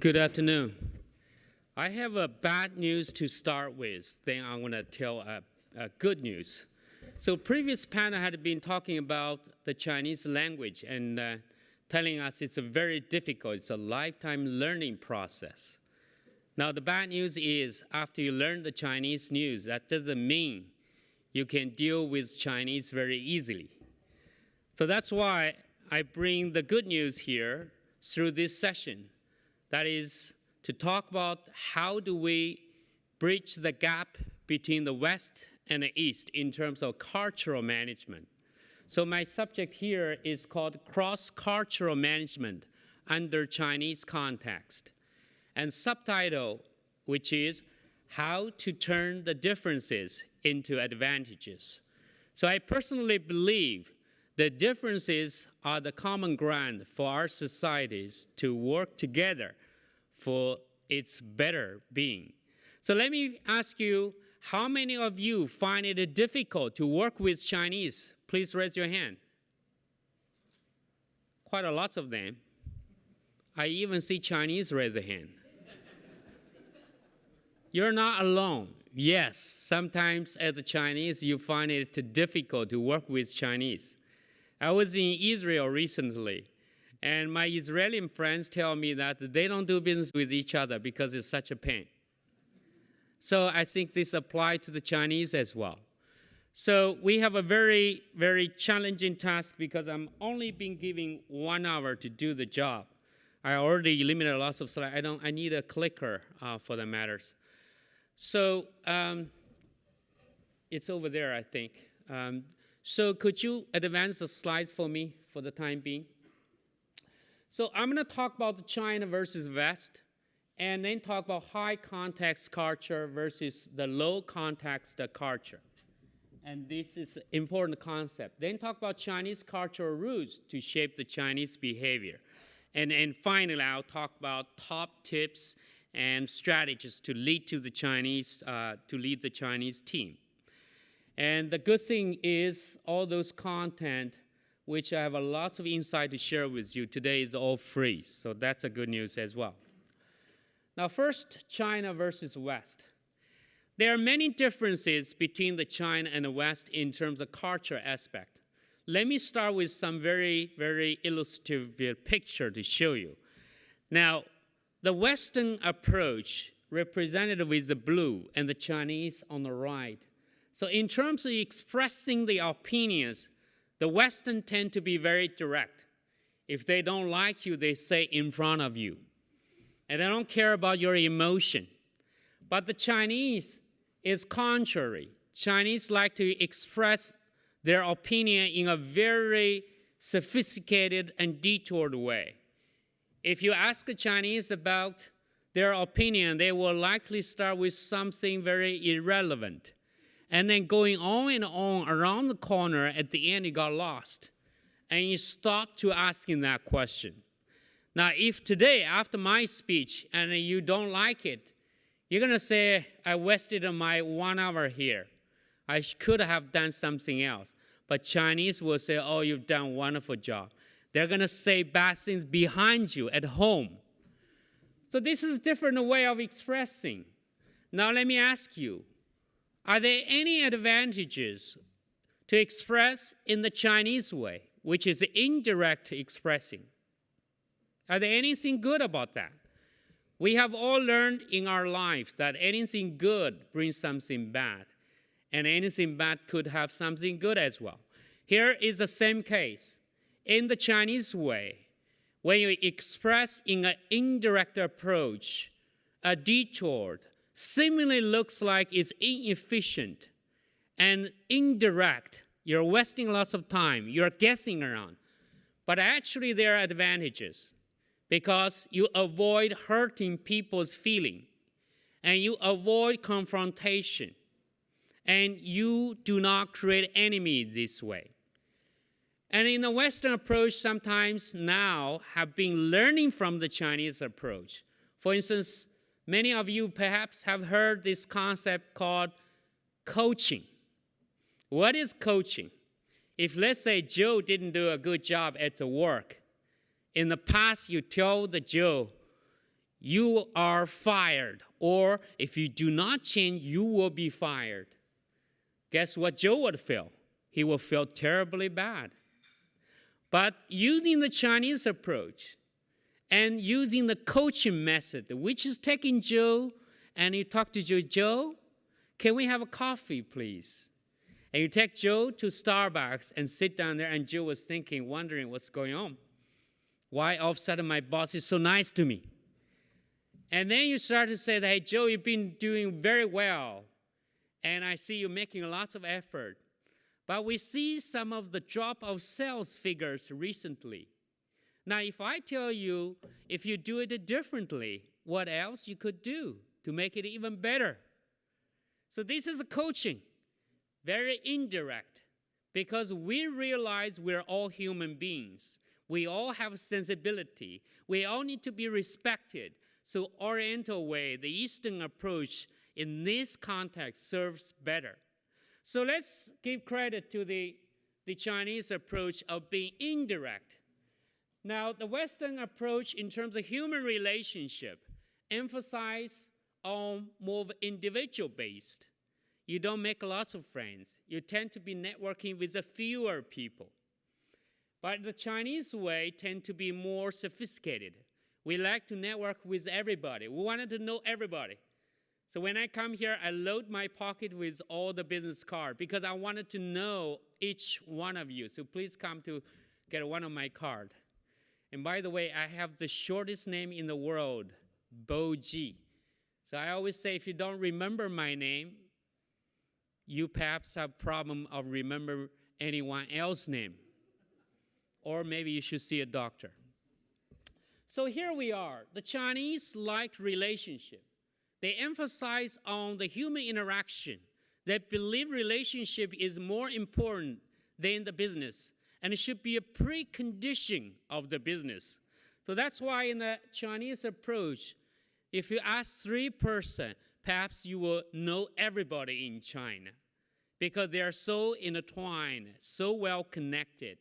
Good afternoon. I have a bad news to start with, then I want to tell good news. So previous panel had been talking about the Chinese language and telling us it's a very difficult, it's a lifetime learning process. Now the bad news is after you learn the Chinese news, that doesn't mean you can deal with Chinese very easily. So that's why I bring the good news here through this session. That is to talk about how do we bridge the gap between the West and the East in terms of cultural management. So my subject here is called cross-cultural management under Chinese context. And subtitle, which is how to turn the differences into advantages. So I personally believe the differences are the common ground for our societies to work together for its better being. So let me ask you, how many of you find it difficult to work with Chinese? Please raise your hand. Quite a lot of them. I even see Chinese raise a hand. You're not alone. Yes, sometimes as a Chinese, you find it difficult to work with Chinese. I was in Israel recently, and my Israeli friends tell me that they don't do business with each other because it's such a pain. So I think this applies to the Chinese as well. So we have a very, very challenging task because I'm only being given 1 hour to do the job. I already eliminated lots of slides. I need a clicker for the matters. So it's over there, I think. So could you advance the slides for me for the time being? So I'm going to talk about China versus West, and then talk about high context culture versus the low context culture. And this is an important concept. Then talk about Chinese cultural roots to shape the Chinese behavior. And finally, I'll talk about top tips and strategies to lead the Chinese team. And the good thing is all those content, which I have a lot of insight to share with you today, is all free. So that's a good news as well. Now first, China versus West. There are many differences between the China and the West in terms of culture aspect. Let me start with some very, very illustrative picture to show you. Now, the Western approach represented with the blue and the Chinese on the right. So in terms of expressing the opinions, the Western tend to be very direct. If they don't like you, they say in front of you. And they don't care about your emotion. But the Chinese is contrary. Chinese like to express their opinion in a very sophisticated and detoured way. If you ask a Chinese about their opinion, they will likely start with something very irrelevant. And then going on and on around the corner, at the end you got lost. And you stop to asking that question. Now, if today, after my speech, and you don't like it, you're going to say, I wasted my 1 hour here. I could have done something else. But Chinese will say, oh, you've done a wonderful job. They're going to say bad things behind you at home. So this is a different way of expressing. Now, let me ask you, are there any advantages to express in the Chinese way, which is indirect expressing? Are there anything good about that? We have all learned in our life that anything good brings something bad, and anything bad could have something good as well. Here is the same case. In the Chinese way, when you express in an indirect approach, a detoured, seemingly looks like it's inefficient and indirect. You're wasting lots of time. You're guessing around. But actually, there are advantages because you avoid hurting people's feeling and you avoid confrontation and you do not create enemy this way. And in the Western approach, sometimes now have been learning from the Chinese approach. For instance, many of you perhaps have heard this concept called coaching. What is coaching? If, let's say, Joe didn't do a good job at the work, in the past you tell the Joe, you are fired. Or if you do not change, you will be fired. Guess what Joe would feel? He will feel terribly bad. But using the Chinese approach and using the coaching method, which is taking Joe and you talk to Joe, Joe, can we have a coffee, please? And you take Joe to Starbucks and sit down there, and Joe was thinking, wondering what's going on. Why all of a sudden my boss is so nice to me? And then you start to say, hey, Joe, you've been doing very well, and I see you making lots of effort. But we see some of the drop of sales figures recently. Now, if I tell you, if you do it differently, what else you could do to make it even better? So this is a coaching, very indirect, because we realize we're all human beings. We all have sensibility. We all need to be respected. So Oriental way, the Eastern approach in this context serves better. So let's give credit to the Chinese approach of being indirect. Now, the Western approach in terms of human relationship emphasize on more of individual-based. You don't make lots of friends. You tend to be networking with a fewer people. But the Chinese way tend to be more sophisticated. We like to network with everybody. We wanted to know everybody. So when I come here, I load my pocket with all the business cards because I wanted to know each one of you. So please come to get one of my cards. And by the way, I have the shortest name in the world, Bo Ji. So I always say, if you don't remember my name, you perhaps have a problem of remember anyone else's name. Or maybe you should see a doctor. So here we are. The Chinese like relationship. They emphasize on the human interaction. They believe relationship is more important than the business, and it should be a precondition of the business. So that's why in the Chinese approach, if you ask 3 persons, perhaps you will know everybody in China because they are so intertwined, so well connected.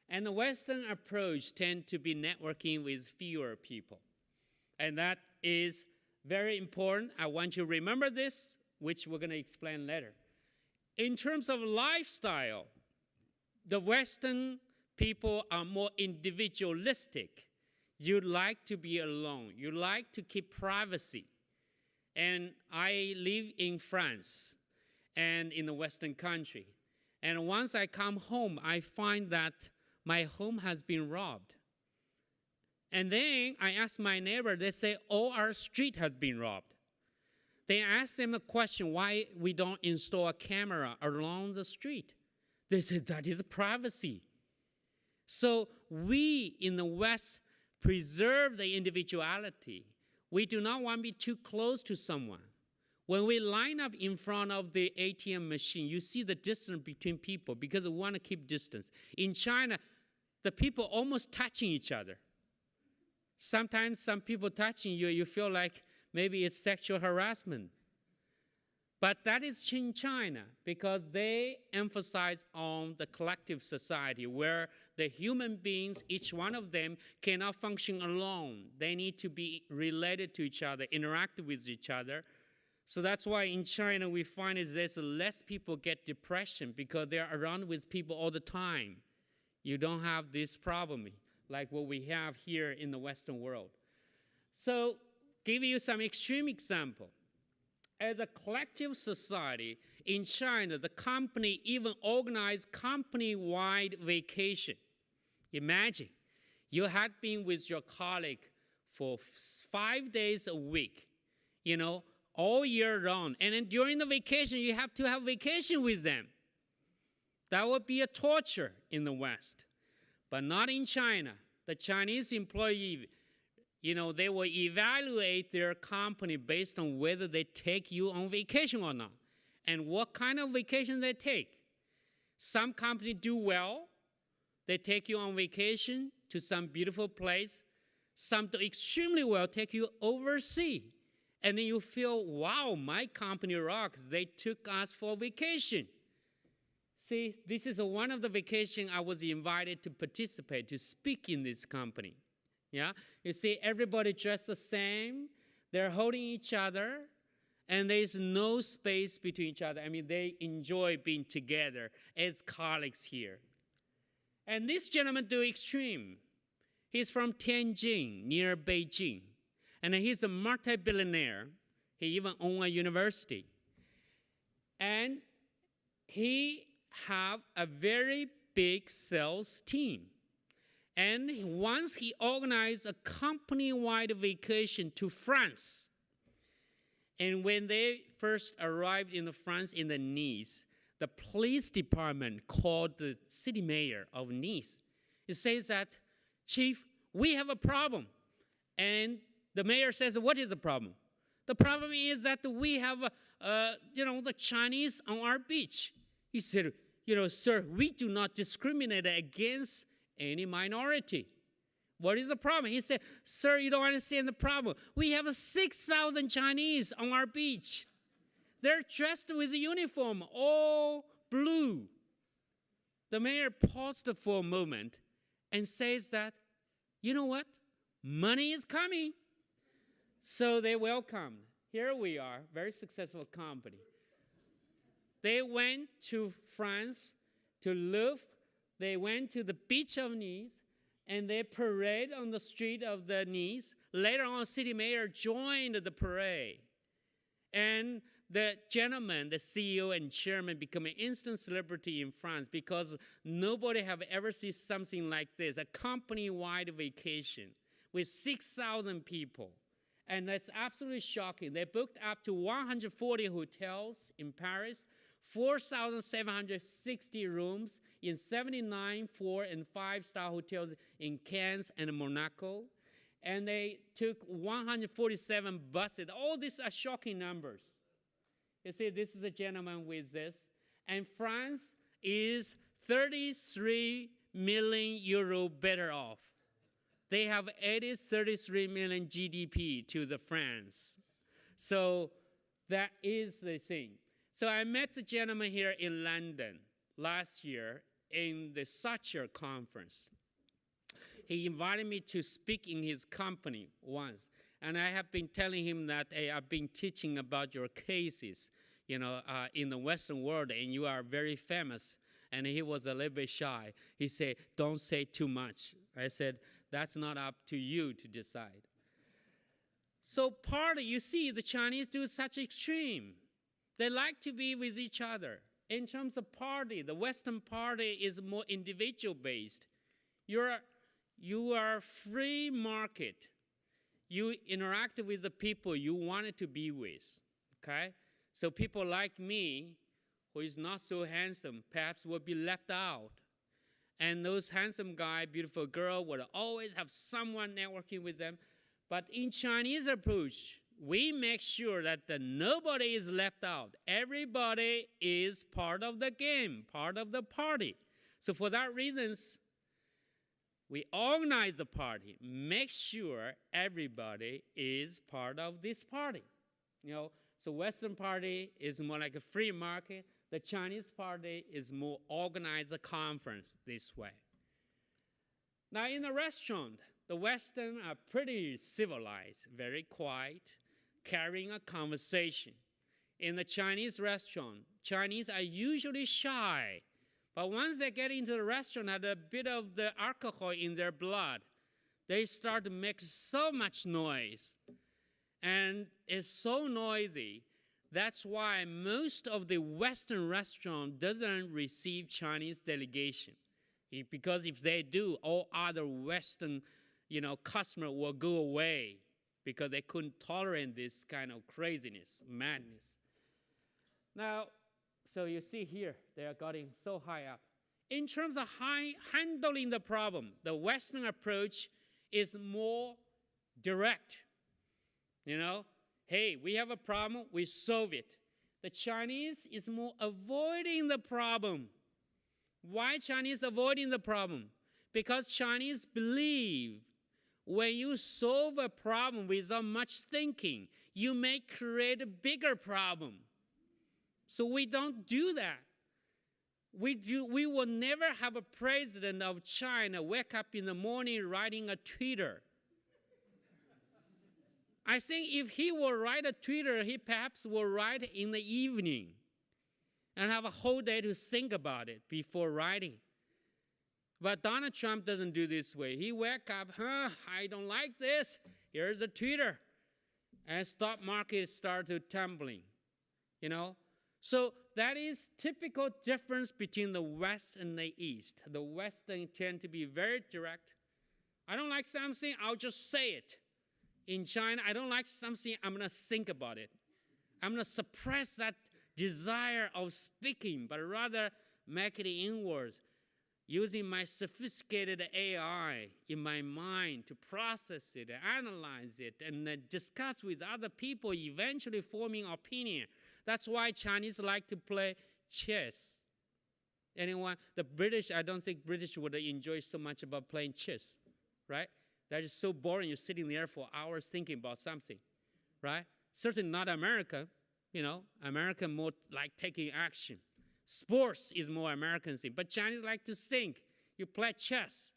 And the Western approach tends to be networking with fewer people. And that is very important. I want you to remember this, which we're going to explain later. In terms of lifestyle, the Western people are more individualistic. You like to be alone. You like to keep privacy. And I live in France and in the Western country. And once I come home, I find that my home has been robbed. And then I ask my neighbor, they say, oh, our street has been robbed. They ask them a question, why we don't install a camera along the street. They said, that is privacy. So we in the West preserve the individuality. We do not want to be too close to someone. When we line up in front of the ATM machine, you see the distance between people because we want to keep distance. In China, the people almost touching each other. Sometimes some people touching you, you feel like maybe it's sexual harassment. But that is in China because they emphasize on the collective society where the human beings, each one of them, cannot function alone. They need to be related to each other, interact with each other. So that's why in China we find is there's less people get depression because they're around with people all the time. You don't have this problem like what we have here in the Western world. So give you some extreme example. As a collective society in China, the company even organized company-wide vacation. Imagine, you had been with your colleague for 5 days a week, all year round. And then during the vacation, you have to have vacation with them. That would be a torture in the West, but not in China. The Chinese employee, they will evaluate their company based on whether they take you on vacation or not, and what kind of vacation they take. Some companies do well. They take you on vacation to some beautiful place. Some do extremely well, take you overseas. And then you feel, wow, my company rocks. They took us for vacation. See, this is one of the vacations I was invited to participate, to speak in this company. Yeah, you see everybody dressed the same. They're holding each other, and there's no space between each other. I mean, they enjoy being together as colleagues here. And this gentleman do extreme. He's from Tianjin, near Beijing, and he's a multi-billionaire. He even owns a university. And he have a very big sales team. And once he organized a company-wide vacation to France. And when they first arrived in France in the Nice, the police department called the city mayor of Nice. It says that, Chief, we have a problem. And the mayor says, what is the problem? The problem is that we have, the Chinese on our beach. He said, sir, we do not discriminate against any minority. What is the problem? He said, sir, you don't understand the problem. We have 6,000 Chinese on our beach. They're dressed with a uniform, all blue. The mayor paused for a moment and says that, you know what? Money is coming. So they welcomed. Here we are, very successful company. They went to France, to Louvre. They went to the beach of Nice, and they parade on the street of the Nice. Later on, city mayor joined the parade. And the gentleman, the CEO and chairman, become an instant celebrity in France because nobody have ever seen something like this, a company-wide vacation with 6,000 people. And that's absolutely shocking. They booked up to 140 hotels in Paris, 4,760 rooms in 79 4- and 5-star hotels in Cannes and Monaco. And they took 147 buses. All these are shocking numbers. You see, this is a gentleman with this. And France is 33 million euro better off. They have added 33 million GDP to the France. So that is the thing. So I met the gentleman here in London last year in the Sacher conference. He invited me to speak in his company once. And I have been telling him that, hey, I've been teaching about your cases, in the Western world, and you are very famous. And he was a little bit shy. He said, don't say too much. I said, that's not up to you to decide. So party, you see, the Chinese do such extreme. They like to be with each other. In terms of party, the Western party is more individual-based. You are free market. You interact with the people you wanted to be with, okay? So people like me, who is not so handsome, perhaps will be left out. And those handsome guy, beautiful girl would always have someone networking with them. But in Chinese approach, we make sure that nobody is left out. Everybody is part of the game, part of the party. So for that reasons, we organize the party, make sure everybody is part of this party. So Western party is more like a free market. The Chinese party is more organized conference this way. Now in the restaurant, the Western are pretty civilized, very quiet, carrying a conversation. In the Chinese restaurant, Chinese are usually shy. But once they get into the restaurant, had a bit of the alcohol in their blood, they start to make so much noise. And it's so noisy. That's why most of the Western restaurant doesn't receive Chinese delegation. Because if they do, all other Western, customer will go away because they couldn't tolerate this kind of craziness, madness. Now, so you see here, they are getting so high up. In terms of handling the problem, the Western approach is more direct. Hey, we have a problem, we solve it. The Chinese is more avoiding the problem. Why Chinese avoiding the problem? Because Chinese believe when you solve a problem without much thinking, you may create a bigger problem. So we don't do that. We will never have a president of China wake up in the morning writing a Twitter I think if he will write a Twitter, he perhaps will write in the evening and have a whole day to think about it before writing. But Donald Trump doesn't do this way. He wake up, I don't like this. Here's a Twitter. And stock market start to tumbling, you know. So that is typical difference between the West and the East. The Western tend to be very direct. I don't like something, I'll just say it. In China, I don't like something, I'm going to think about it. I'm going to suppress that desire of speaking, but rather make it inwards, using my sophisticated AI in my mind to process it, analyze it, and then discuss with other people, eventually forming opinion. That's why Chinese like to play chess. Anyone? The British, I don't think British would enjoy so much about playing chess, right? That is so boring. You're sitting there for hours thinking about something, right? Certainly not America. You know, American more like taking action. Sports is more American thing. But Chinese like to think. You play chess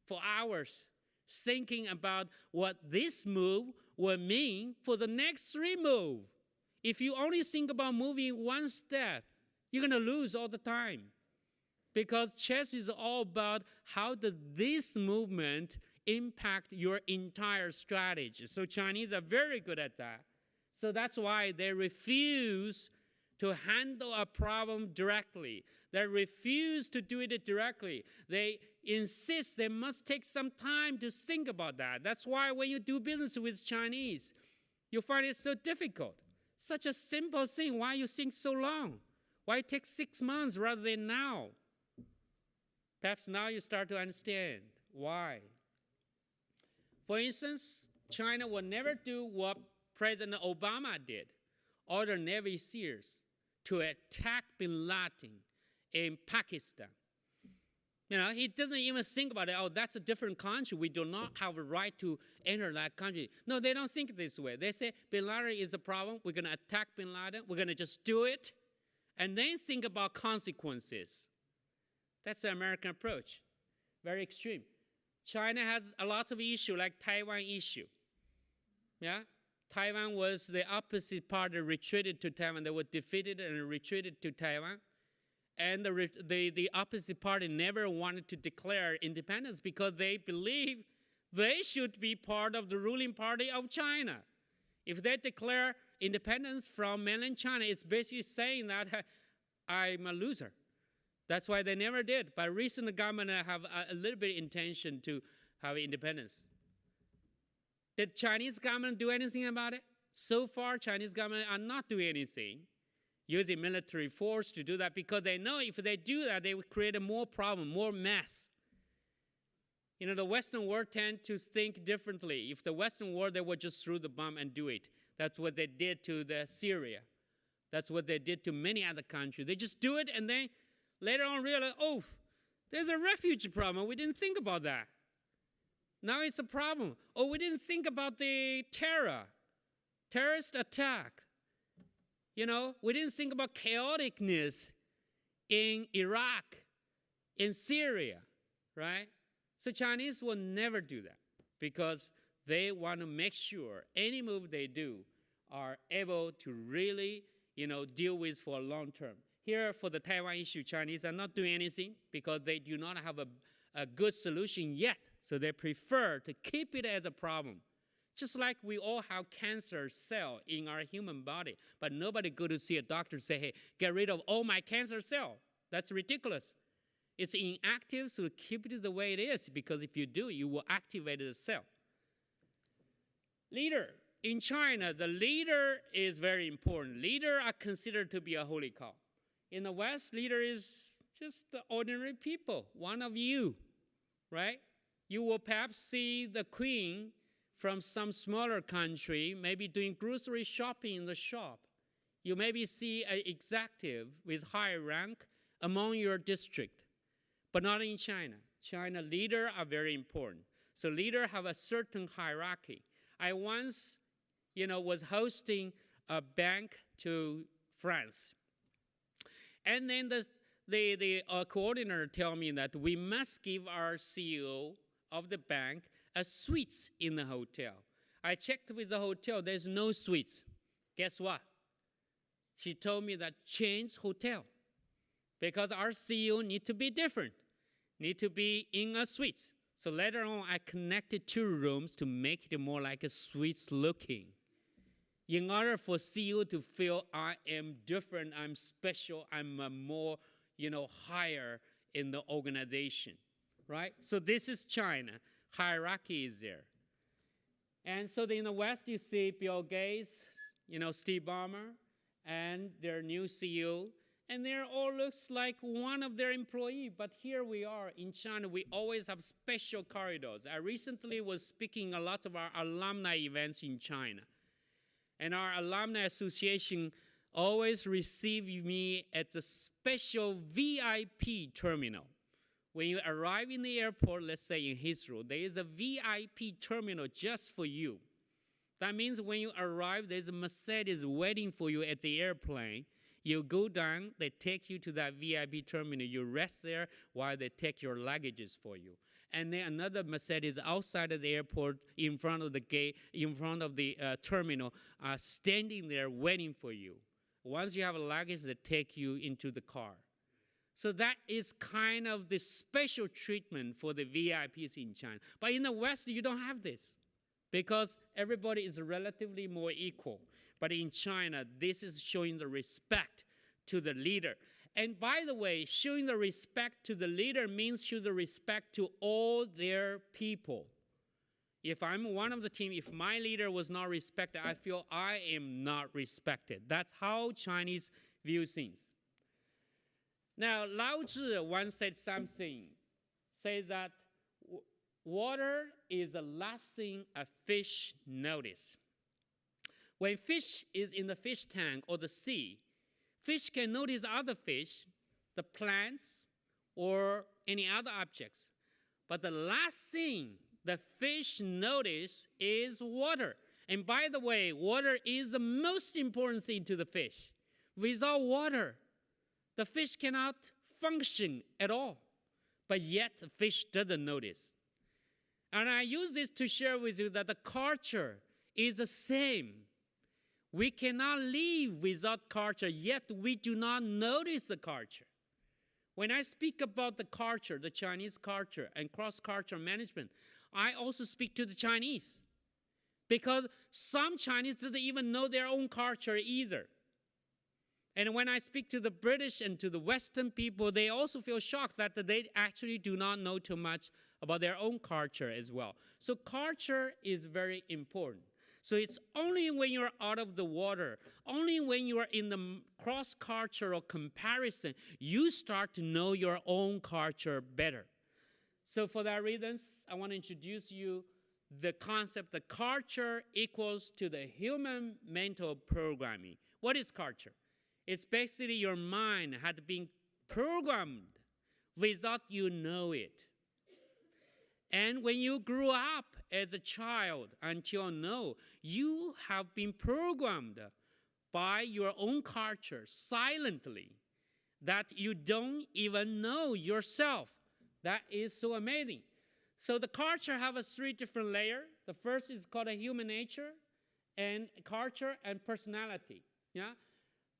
for hours, thinking about what this move will mean for the next 3 moves. If you only think about moving one step, you're going to lose all the time. Because chess is all about how does this movement impact your entire strategy. So Chinese are very good at that. So that's why they refuse to handle a problem directly. They refuse to do it directly. They insist they must take some time to think about that. That's why when you do business with Chinese, you find it so difficult. Such a simple thing. Why you think so long? Why it takes 6 months rather than now? Perhaps now you start to understand why. For instance, China will never do what President Obama did, order Navy SEALs to attack bin Laden in Pakistan. You know, he doesn't even think about it. Oh, that's a different country. We do not have a right to enter that country. No, they don't think this way. They say bin Laden is a problem. We're going to attack bin Laden. We're going to just do it, and then think about consequences. That's the American approach. Very extreme. China has a lot of issues like Taiwan issue. Yeah? Taiwan was the opposite party retreated to Taiwan. They were defeated and retreated to Taiwan. And the opposite party never wanted to declare independence because they believe they should be part of the ruling party of China. If they declare independence from mainland China, it's basically saying that I'm a loser. That's why they never did. But recent government have a little bit intention to have independence. Did Chinese government do anything about it? So far, Chinese government are not doing anything, using military force to do that because they know if they do that, they will create more problem, more mess. You know, the Western world tend to think differently. If the Western world, they would just throw the bomb and do it. That's what they did to Syria. That's what they did to many other countries. They just do it and then later on realize, oh, there's a refugee problem. We didn't think about that. Now it's a problem. Oh, we didn't think about the terrorist attack. You know, we didn't think about chaoticness in Iraq, in Syria, right? So Chinese will never do that because they want to make sure any move they do are able to really, you know, deal with for a long term. Here, for the Taiwan issue, Chinese are not doing anything because they do not have a good solution yet. So they prefer to keep it as a problem. Just like we all have cancer cell in our human body, but nobody go to see a doctor and say, hey, get rid of all my cancer cell. That's ridiculous. It's inactive, so keep it the way it is, because if you do, you will activate the cell. Leader. In China, the leader is very important. Leader are considered to be a holy cow. In the West, leader is just the ordinary people, one of you, right? You will perhaps see the queen from some smaller country, maybe doing grocery shopping in the shop. You maybe see an executive with high rank among your district, but not in China. China leaders are very important. So leaders have a certain hierarchy. I once, was hosting a bank to France. And then the coordinator told me that we must give our CEO of the bank a suite in the hotel. I checked with the hotel, there's no suites. Guess what? She told me that change hotel because our CEO need to be different, need to be in a suite. So later on, I connected 2 rooms to make it more like a suite looking. In order for CEO to feel I am different, I'm special, I'm more, higher in the organization, right? So this is China. Hierarchy is there. And so in the West, you see Bill Gates, Steve Ballmer, and their new CEO, and they all looks like one of their employees. But here we are in China, we always have special corridors. I recently was speaking a lot of our alumni events in China. And our alumni association always receive me at the special VIP terminal. When you arrive in the airport, let's say in Heathrow, there is a VIP terminal just for you. That means when you arrive, there's a Mercedes waiting for you at the airplane. You go down, they take you to that VIP terminal. You rest there while they take your luggages for you. And then another Mercedes outside of the airport in front of the gate, in front of the terminal, standing there waiting for you. Once you have a luggage, they take you into the car. So that is kind of the special treatment for the VIPs in China. But in the West, you don't have this because everybody is relatively more equal. But in China, this is showing the respect to the leader. And by the way, showing the respect to the leader means show the respect to all their people. If I'm one of the team, if my leader was not respected, I feel I am not respected. That's how Chinese view things. Now, Lao Tzu once said something, says that water is the last thing a fish notices. When fish is in the fish tank or the sea, fish can notice other fish, the plants, or any other objects. But the last thing the fish notice is water. And by the way, water is the most important thing to the fish. Without water, the fish cannot function at all. But yet, the fish doesn't notice. And I use this to share with you that the culture is the same. We cannot live without culture, yet we do not notice the culture. When I speak about the culture, the Chinese culture, and cross-cultural management, I also speak to the Chinese. Because some Chinese don't even know their own culture either. And when I speak to the British and to the Western people, they also feel shocked that they actually do not know too much about their own culture as well. So culture is very important. So it's only when you're out of the water, only when you are in the cross-cultural comparison, you start to know your own culture better. So for that reason, I want to introduce you the concept that culture equals to the human mental programming. What is culture? It's basically your mind had been programmed without you know it. And when you grew up as a child until now, you have been programmed by your own culture silently that you don't even know yourself. That is so amazing. So the culture have 3 different layers. The first is called a human nature, and culture and personality. Yeah,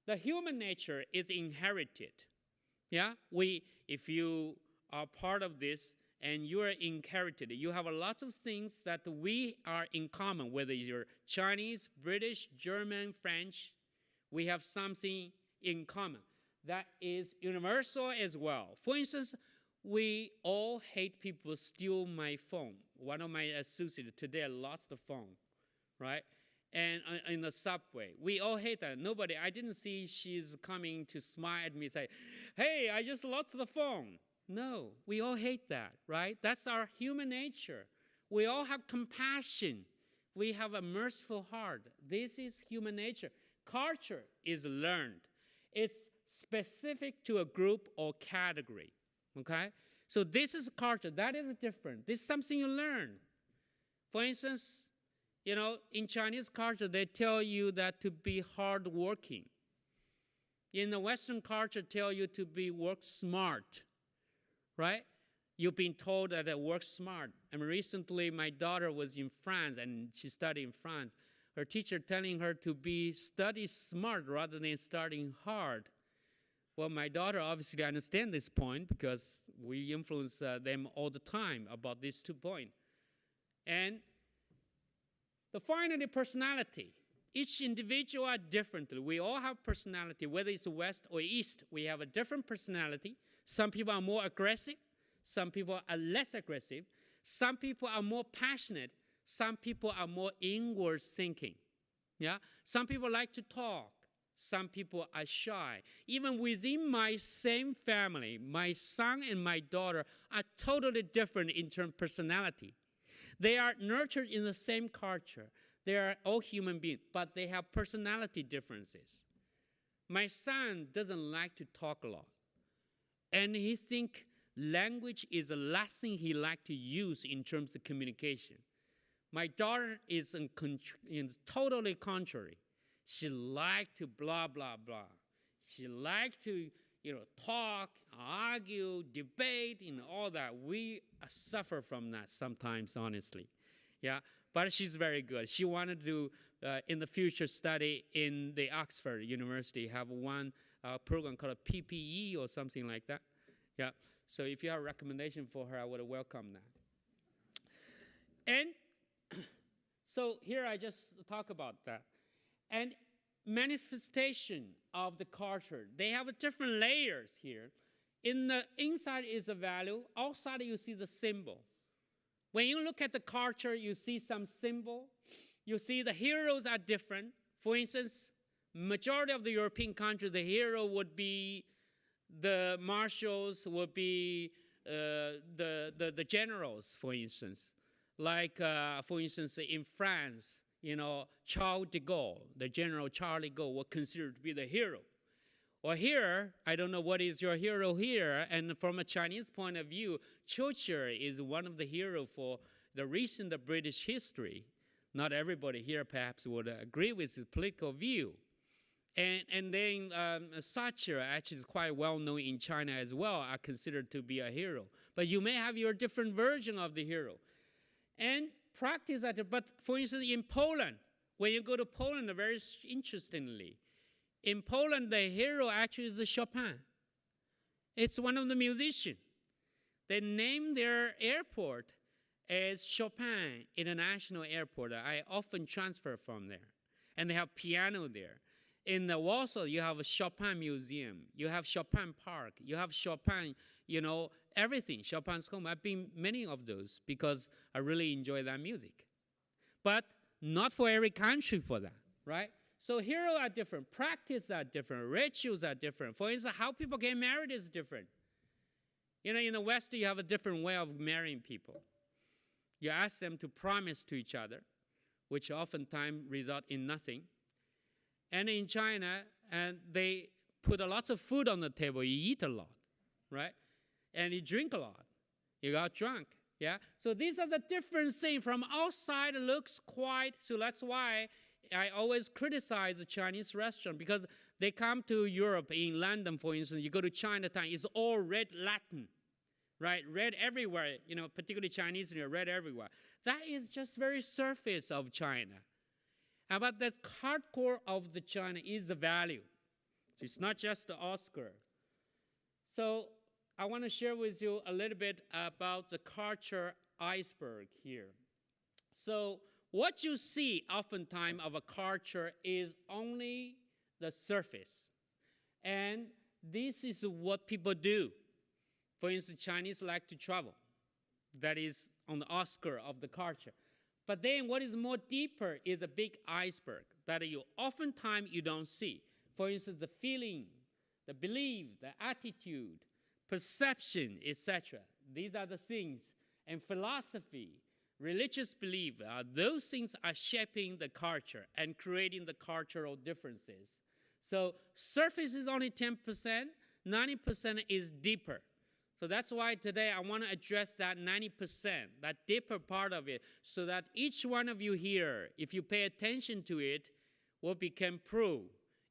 the human nature is inherited. Yeah, if you are part of this and you are inherited, you have a lot of things that we are in common. Whether you're Chinese, British, German, French, we have something in common that is universal as well. For instance, we all hate people steal my phone. One of my associates today lost the phone, right? And in the subway, we all hate that. Nobody, I didn't see she's coming to smile at me and say, hey, I just lost the phone. No, we all hate that, right? That's our human nature. We all have compassion. We have a merciful heart. This is human nature. Culture is learned. It's specific to a group or category. Okay? So this is culture. That is different. This is something you learn. For instance, in Chinese culture, they tell you that to be hardworking. In the Western culture, tell you to be work smart, right? You've been told that work smart. And recently, my daughter was in France, and she studied in France. Her teacher telling her to study smart rather than studying hard. Well, my daughter obviously understands this point because we influence them all the time about these 2 points. And finally, personality. Each individual are different. We all have personality, whether it's West or East. We have a different personality. Some people are more aggressive. Some people are less aggressive. Some people are more passionate. Some people are more inward thinking. Yeah? Some people like to talk. Some people are shy. Even within my same family, my son and my daughter are totally different in terms of personality. They are nurtured in the same culture. They are all human beings, but they have personality differences. My son doesn't like to talk a lot. And he thinks language is the last thing he likes to use in terms of communication. My daughter is totally contrary. She likes to blah, blah, blah. She likes to, talk, argue, debate, and all that. We suffer from that sometimes, honestly. Yeah, but she's very good. She wanted to, in the future, study in the Oxford University, have one program called a PPE or something like that. Yeah, so if you have a recommendation for her, I would welcome that. And so here I just talk about that. And manifestation of the culture, they have different layers here. In the inside is a value, outside you see the symbol. When you look at the culture, you see some symbol. You see the heroes are different. For instance, majority of the European countries, the hero would be the marshals, would be the generals, for instance. Like, for instance, in France, Charles de Gaulle, the General Charles de Gaulle, was considered to be the hero. Or here, I don't know what is your hero here, and from a Chinese point of view, Churchill is one of the heroes for the recent British history. Not everybody here perhaps would agree with his political view. And then Thatcher actually is quite well known in China as well, are considered to be a hero. But you may have your different version of the hero. And practice that, but for instance, in Poland, when you go to Poland, very interestingly, in Poland, the hero actually is Chopin. It's one of the musicians. They named their airport as Chopin International Airport. I often transfer from there. And they have piano there. In Warsaw, you have a Chopin Museum. You have Chopin Park. You have Chopin, everything. Chopin's home. I've been many of those because I really enjoy that music. But not for every country for that, right? So heroes are different. Practice are different. Rituals are different. For instance, how people get married is different. In the West, you have a different way of marrying people. You ask them to promise to each other, which oftentimes result in nothing. And in China, they put a lot of food on the table. You eat a lot, right? And you drink a lot. You got drunk, yeah? So these are the different things. From outside, it looks quite, so that's why I always criticize the Chinese restaurant, because they come to Europe, in London, for instance, you go to Chinatown, it's all red Latin, right? Red everywhere, particularly Chinese, red everywhere. That is just very surface of China. But the hardcore of the China is the value. So it's not just the Oscar. So I want to share with you a little bit about the culture iceberg here. So what you see oftentimes of a culture is only the surface. And this is what people do. For instance, Chinese like to travel. That is on the Oscar of the culture. But then what is more deeper is a big iceberg that oftentimes you don't see. For instance, the feeling, the belief, the attitude, perception, etc. These are the things. And philosophy, religious belief, those things are shaping the culture and creating the cultural differences. So surface is only 10%, 90% is deeper. So that's why today I want to address that 90%, that deeper part of it, so that each one of you here, if you pay attention to it, will become pro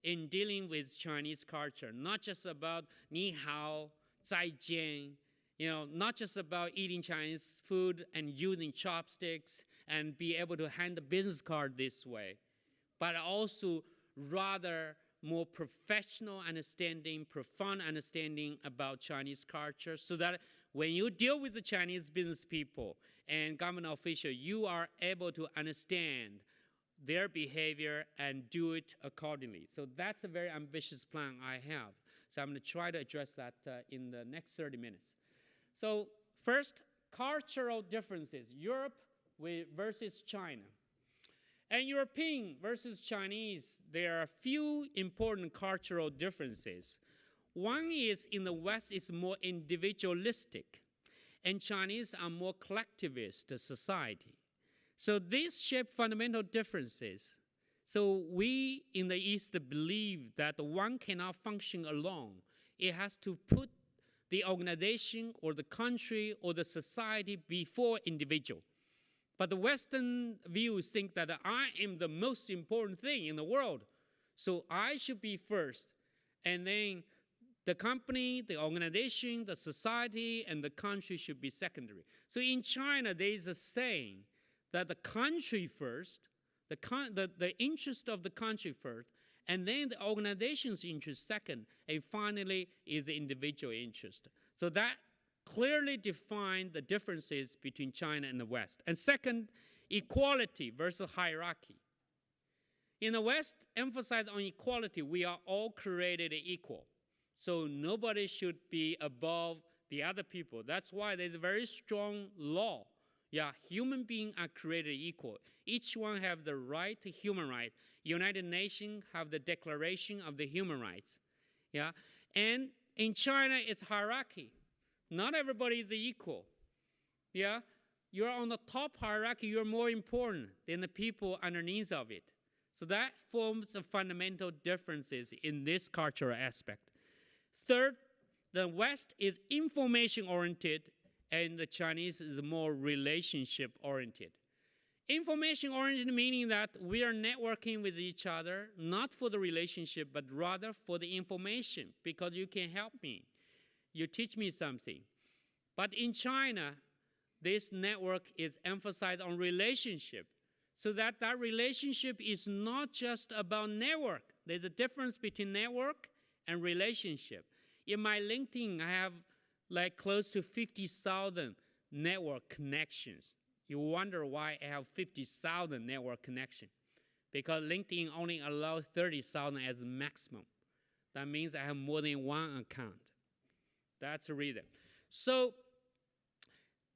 in dealing with Chinese culture, not just about 你好, 再见, Not just about eating Chinese food and using chopsticks and be able to hand the business card this way, but also rather more professional understanding, profound understanding about Chinese culture, so that when you deal with the Chinese business people and government officials, you are able to understand their behavior and do it accordingly. So that's a very ambitious plan I have. So I'm going to try to address that in the next 30 minutes. So first, cultural differences, Europe versus China. And European versus Chinese, there are a few important cultural differences. One is in the West, it's more individualistic, and Chinese are more collectivist society. So these shape fundamental differences. So we in the East believe that one cannot function alone. It has to put the organization or the country or the society before individual. But the Western views think that I am the most important thing in the world, so I should be first, and then the company, the organization, the society, and the country should be secondary. So in China, there is a saying that the country first, the interest of the country first, and then the organization's interest second, and finally is the individual interest. So that clearly define the differences between China and the West. And second, equality versus hierarchy. In the West, emphasize on equality. We are all created equal. So nobody should be above the other people. That's why there's a very strong law. Yeah, human beings are created equal. Each one have the right to human rights. United Nations have the Declaration of the Human Rights. Yeah, and in China, it's hierarchy. Not everybody is equal. Yeah, you're on the top hierarchy, you're more important than the people underneath of it. So that forms the fundamental differences in this cultural aspect. Third, the West is information-oriented, and the Chinese is more relationship-oriented. Information-oriented meaning that we are networking with each other, not for the relationship, but rather for the information, because you can help me. You teach me something. But in China, this network is emphasized on relationship, so that that relationship is not just about network. There's a difference between network and relationship. In my LinkedIn, I have like close to 50,000 network connections. You wonder why I have 50,000 network connections. Because LinkedIn only allows 30,000 as maximum. That means I have more than one account. That's the reason. So,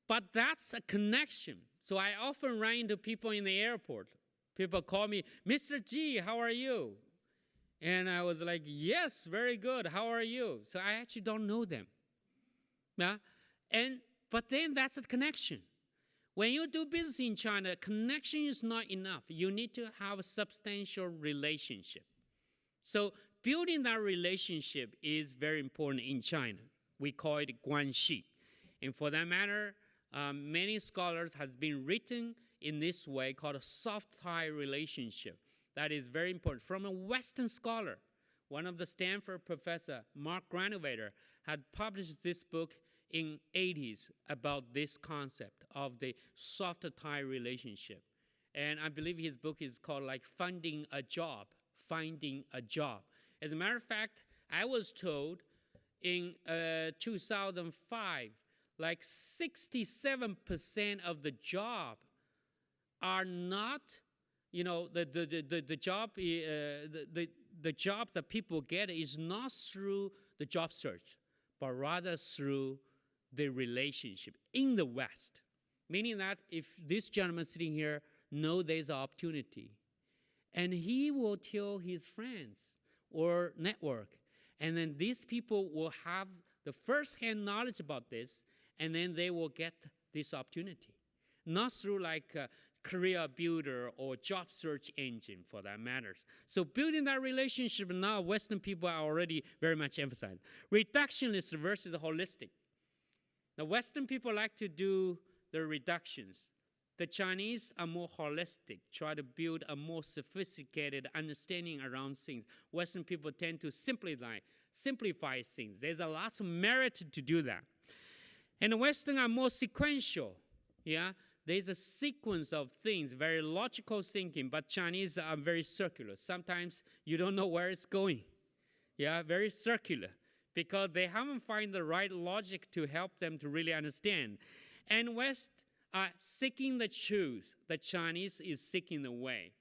but that's a connection. So I often run into people in the airport. People call me, Mr. G, how are you? And I was like, yes, very good. How are you? So I actually don't know them. Yeah? But then that's a connection. When you do business in China, connection is not enough. You need to have a substantial relationship. So building that relationship is very important in China. We call it guanxi. And for that matter, many scholars have been written in this way called a soft tie relationship. That is very important. From a Western scholar, one of the Stanford professor, Mark Granovetter, had published this book in 80s about this concept of the soft tie relationship. And I believe his book is called like Finding a Job. As a matter of fact, I was told in 2005, like 67% of the job are not, the job that people get is not through the job search, but rather through the relationship in the West. Meaning that if this gentleman sitting here knows there's an opportunity, and he will tell his friends or network, and then these people will have the first-hand knowledge about this, and then they will get this opportunity. Not through like a career builder or job search engine for that matters. So building that relationship now, Western people are already very much emphasized. Reductionist versus holistic. The Western people like to do the reductions. The Chinese are more holistic, try to build a more sophisticated understanding around things. Western people tend to simplify things. There's a lot of merit to do that. And the Western are more sequential. Yeah, there's a sequence of things, very logical thinking, but Chinese are very circular. Sometimes you don't know where it's going. Yeah, very circular, because they haven't found the right logic to help them to really understand. And West are seeking the truth. The Chinese is seeking the way.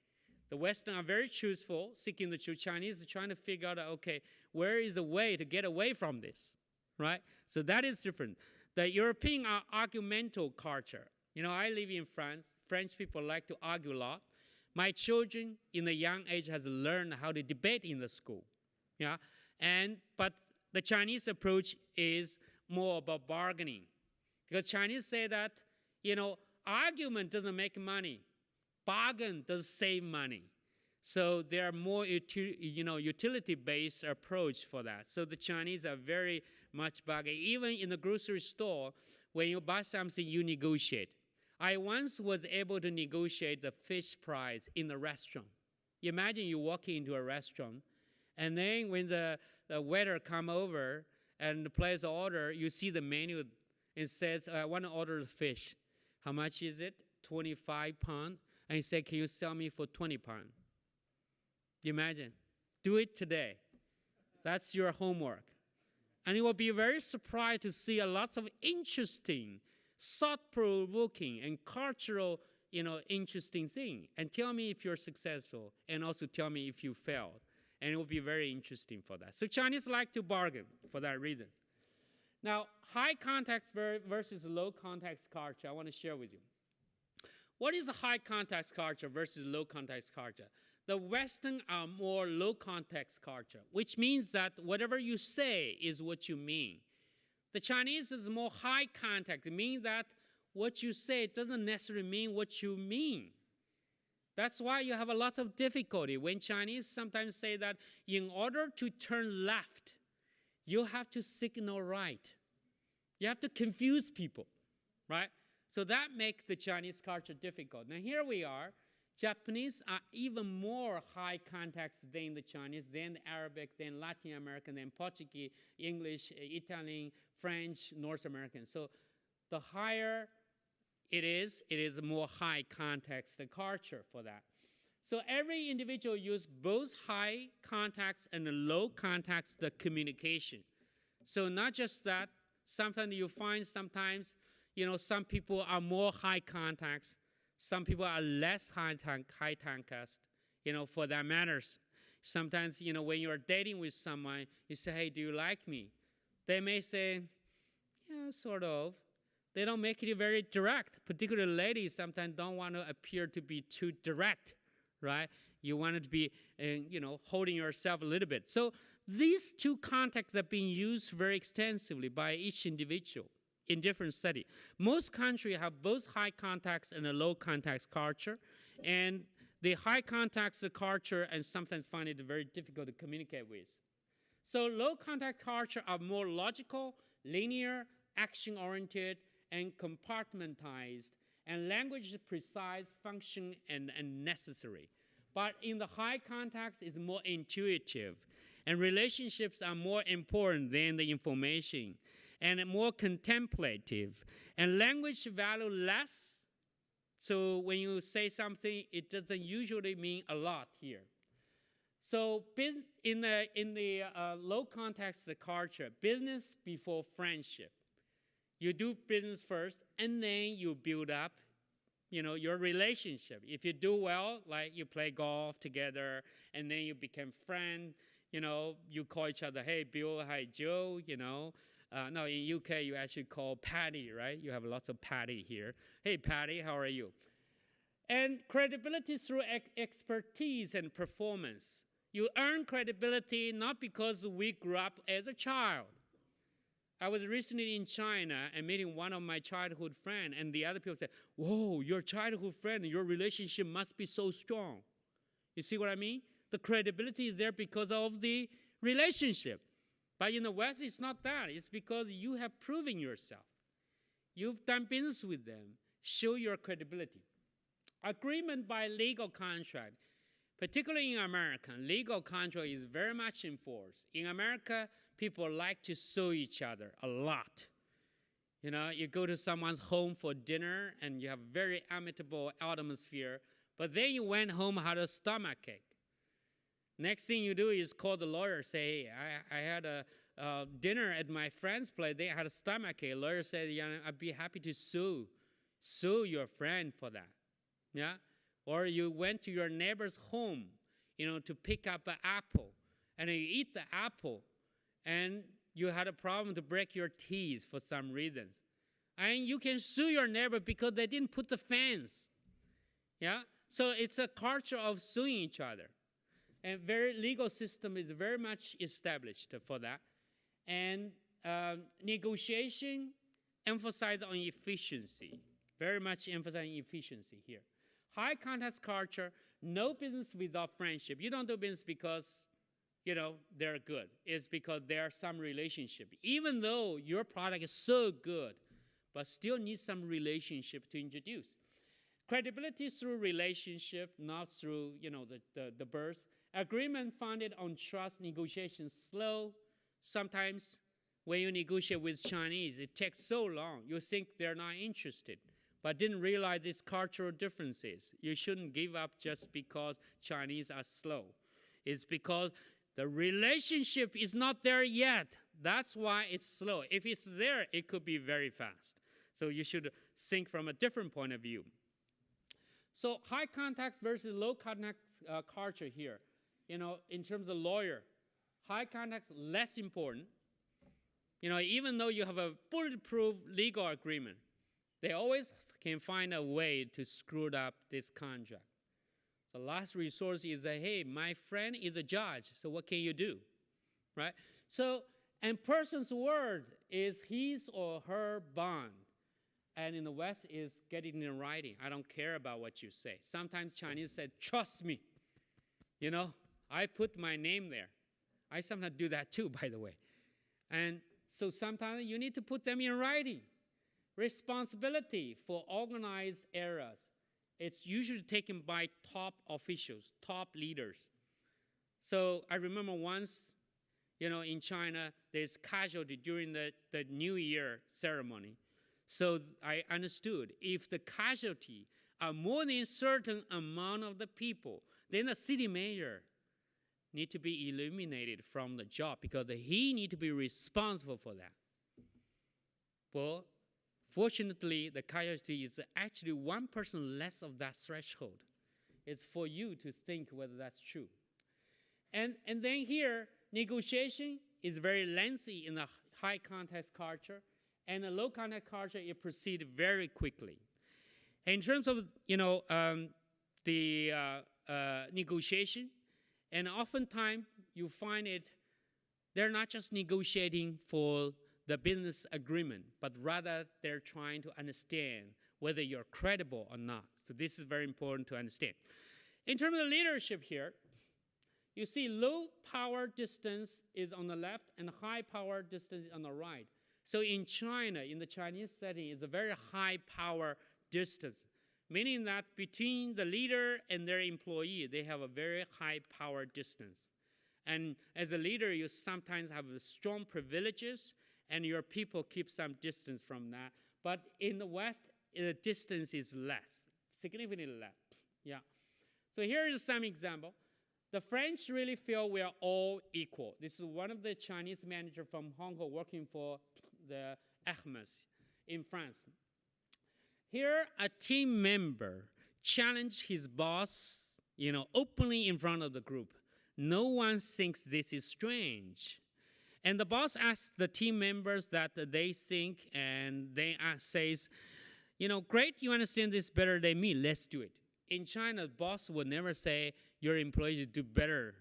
The Western are very truthful, seeking the truth. Chinese are trying to figure out, okay, where is the way to get away from this, right? So that is different. The European are argumental culture. You know, I live in France. French people like to argue a lot. My children in a young age has learned how to debate in the school. Yeah, but the Chinese approach is more about bargaining, because Chinese say that, you know, argument doesn't make money, bargain does save money. So they are more utility-based approach for that. So the Chinese are very much bargain. Even in the grocery store, when you buy something, you negotiate. I once was able to negotiate the fish price in the restaurant. Imagine you walk into a restaurant, and then when the waiter come over and place the order, you see the menu. It says, I want to order the fish. How much is it? 25 pounds. And he said, can you sell me for 20 pounds? Imagine. Do it today. That's your homework. And you will be very surprised to see a lot of interesting, thought-provoking, and cultural, interesting thing. And tell me if you're successful, and also tell me if you failed. And it will be very interesting for that. So Chinese like to bargain for that reason. Now, high context versus low context culture, I want to share with you. What is a high context culture versus low context culture? The Western are more low context culture, which means that whatever you say is what you mean. The Chinese is more high context. It means that what you say doesn't necessarily mean what you mean. That's why you have a lot of difficulty when Chinese sometimes say that in order to turn left, you have to signal right. You have to confuse people, right? So that makes the Chinese culture difficult. Now here we are. Japanese are even more high context than the Chinese, than the Arabic, than Latin American, than Portuguese, English, Italian, French, North American. So the higher it is a more high context culture for that. So every individual uses both high context and low context communication. So not just that, sometimes you find sometimes, some people are more high context, some people are less high context, for that matters. Sometimes, when you're dating with someone, you say, hey, do you like me? They may say, yeah, sort of. They don't make it very direct. Particularly ladies sometimes don't want to appear to be too direct, right? You want it to be, holding yourself a little bit. So these two contexts are being used very extensively by each individual in different studies. Most countries have both high context and a low context culture, and the high context culture and sometimes find it very difficult to communicate with. So low context culture are more logical, linear, action-oriented, and compartmentalized, and language is precise, function, and necessary. But in the high context, it's more intuitive, and relationships are more important than the information, and more contemplative, and language value less. So when you say something, it doesn't usually mean a lot here. So in the low context culture, business before friendship. You do business first, and then you build up, your relationship. If you do well, like you play golf together, and then you become friends, you call each other, hey, Bill, hi, Joe, No, in UK, you actually call Patty, right? You have lots of Patty here. Hey, Patty, how are you? And credibility through expertise and performance. You earn credibility not because we grew up as a child. I was recently in China and meeting one of my childhood friends, and the other people said, whoa, your childhood friend, your relationship must be so strong. You see what I mean? The credibility is there because of the relationship. But in the West, it's not that. It's because you have proven yourself. You've done business with them. Show your credibility. Agreement by legal contract. Particularly in America, legal contract is very much enforced. In America, people like to sue each other a lot. You know, you go to someone's home for dinner and you have very amicable atmosphere, but then you went home, had a stomachache. Next thing you do is call the lawyer, say, hey, I had a dinner at my friend's place. They had a stomachache. Lawyer said, yeah, I'd be happy to sue your friend for that. Yeah? Or you went to your neighbor's home, to pick up an apple, and you eat the apple, and you had a problem to break your teeth for some reasons. And you can sue your neighbor because they didn't put the fence. Yeah? So it's a culture of suing each other. And legal system is very much established for that. And negotiation emphasizes on efficiency. Very much emphasizing efficiency here. High context culture, no business without friendship. You don't do business because, they're good. It's because there's some relationship. Even though your product is so good, but still needs some relationship to introduce. Credibility through relationship, not through, the birth. Agreement founded on trust, negotiation slow. Sometimes when you negotiate with Chinese, it takes so long. You think they're not interested, but didn't realize it's cultural differences. You shouldn't give up just because Chinese are slow. It's because the relationship is not there yet. That's why it's slow. If it's there, it could be very fast. So you should think from a different point of view. So high context versus low context culture here. In terms of lawyer, high context less important. Even though you have a bulletproof legal agreement, they always can find a way to screw up this contract. The last resource is that, hey, my friend is a judge, so what can you do, right? So, and person's word is his or her bond. And in the West is getting in writing. I don't care about what you say. Sometimes Chinese said, trust me. I put my name there. I sometimes do that too, by the way. And so sometimes you need to put them in writing. Responsibility for organized errors. It's usually taken by top officials, top leaders. So I remember once, in China, there's casualty during the New Year ceremony. So I understood if the casualty are more than a certain amount of the people, then the city mayor need to be eliminated from the job because he need to be responsible for that. Well, fortunately, the casualty is actually one person less of that threshold. It's for you to think whether that's true. And then here, negotiation is very lengthy in the high context culture. And the low context culture, it proceeds very quickly. In terms of, the negotiation, and oftentimes you find they're not just negotiating for the business agreement, but rather they're trying to understand whether you're credible or not. So this is very important to understand. In terms of leadership here, you see low power distance is on the left and high power distance is on the right. So in China, in the Chinese setting, it's a very high power distance, meaning that between the leader and their employee, they have a very high power distance. And as a leader, you sometimes have strong privileges, and your people keep some distance from that. But in the West, the distance is less, significantly less. Yeah. So here is some example. The French really feel we are all equal. This is one of the Chinese managers from Hong Kong working for the Hermes in France. Here, a team member challenged his boss, openly in front of the group. No one thinks this is strange. And the boss asks the team members that they think, and they says, great, you understand this better than me, let's do it. In China, the boss would never say, your employees do better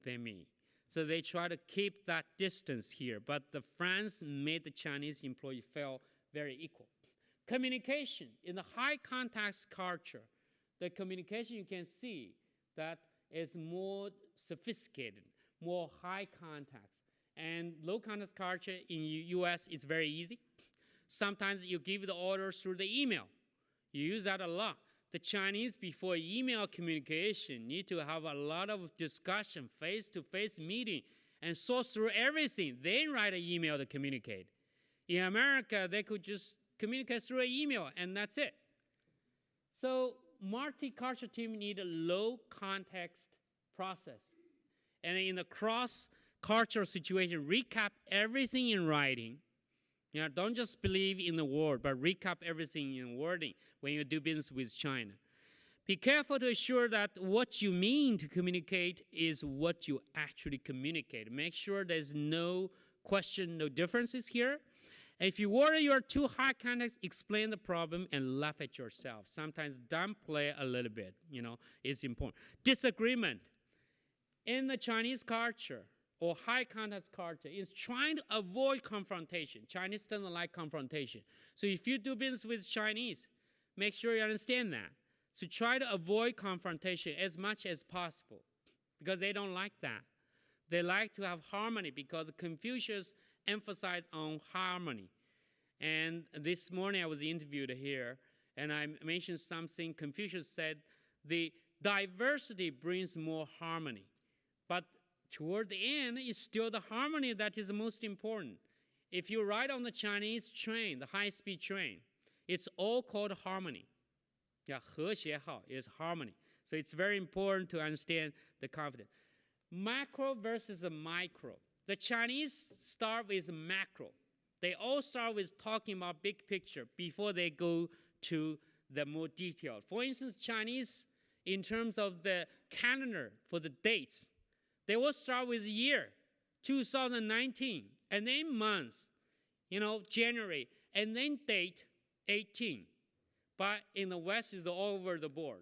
than me. So they try to keep that distance here. But the France made the Chinese employee feel very equal. Communication. In the high context culture, the communication you can see that is more sophisticated, more high context. And low context culture in US is very easy. Sometimes you give the orders through the email. You use that a lot. The Chinese, before email communication, need to have a lot of discussion, face-to-face meeting, and sort through everything. Then write an email to communicate. In America, they could just communicate through an email, and that's it. So multicultural team need a low context process. And in a cross-cultural situation, recap everything in writing. Don't just believe in the word, but recap everything in wording when you do business with China. Be careful to ensure that what you mean to communicate is what you actually communicate. Make sure there's no question, no differences here. And if you worry you're too high context, explain the problem and laugh at yourself. Sometimes downplay a little bit, it's important. Disagreement in the Chinese culture or high context culture is trying to avoid confrontation. Chinese don't like confrontation. So if you do business with Chinese, make sure you understand that. So try to avoid confrontation as much as possible because they don't like that. They like to have harmony because Confucius emphasized on harmony. And this morning I was interviewed here and I mentioned something. Confucius said the diversity brings more harmony. But toward the end, it's still the harmony that is the most important. If you ride on the Chinese train, the high-speed train, it's all called harmony. 和谐好 is harmony. So it's very important to understand the confidence. Macro versus the micro. The Chinese start with macro. They all start with talking about big picture before they go to the more detailed. For instance, Chinese, in terms of the calendar for the dates, they will start with year, 2019, and then months, January, and then date, 18. But in the West, it's all over the board.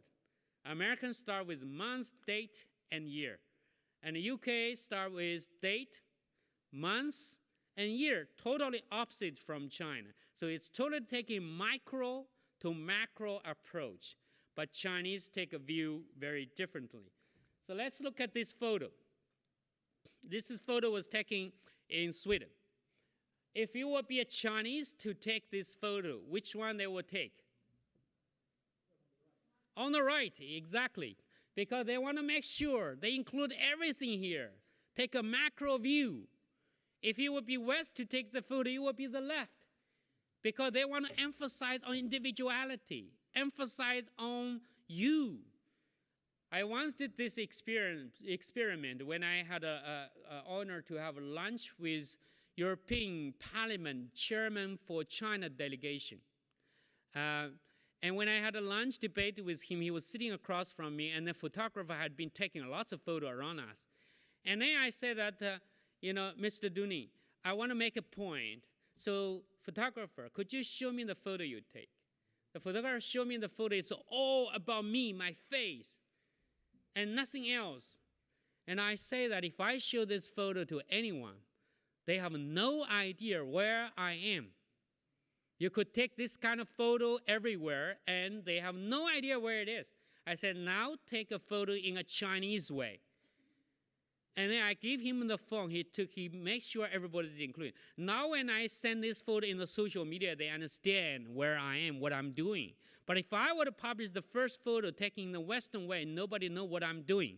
Americans start with month, date, and year. And the UK start with date, months, and year, totally opposite from China. So it's totally taking micro to macro approach. But Chinese take a view very differently. So let's look at this photo. This photo was taken in Sweden. If you would be a Chinese to take this photo, which one they would take? On the right, exactly. Because they want to make sure they include everything here. Take a macro view. If you would be West to take the photo, you would be the left. Because they want to emphasize on individuality, emphasize on you. I once did this experiment when I had an honor to have lunch with European Parliament chairman for China delegation. And when I had a lunch debate with him, he was sitting across from me, and the photographer had been taking lots of photos around us. And then I said that, Mr. Dooney, I want to make a point. So, photographer, could you show me the photo you take? The photographer showed me the photo. It's all about me, my face, and nothing else. And I say that if I show this photo to anyone, they have no idea where I am. You could take this kind of photo everywhere, and they have no idea where it is. I said, now take a photo in a Chinese way. And then I give him the phone. He makes sure everybody's included. Now when I send this photo in the social media, they understand where I am, what I'm doing. But if I were to publish the first photo taken in the Western way, nobody knows what I'm doing.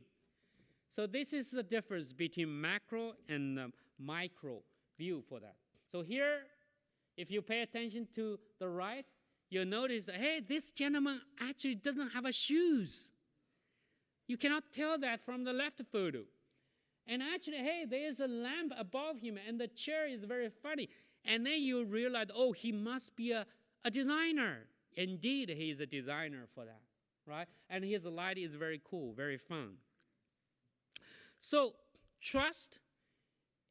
So this is the difference between macro and micro view for that. So here, if you pay attention to the right, you'll notice, hey, this gentleman actually doesn't have a shoes. You cannot tell that from the left photo. And actually, hey, there's a lamp above him, and the chair is very funny. And then you realize, oh, he must be a designer. Indeed, he is a designer for that, right? And his light is very cool, very fun. So trust,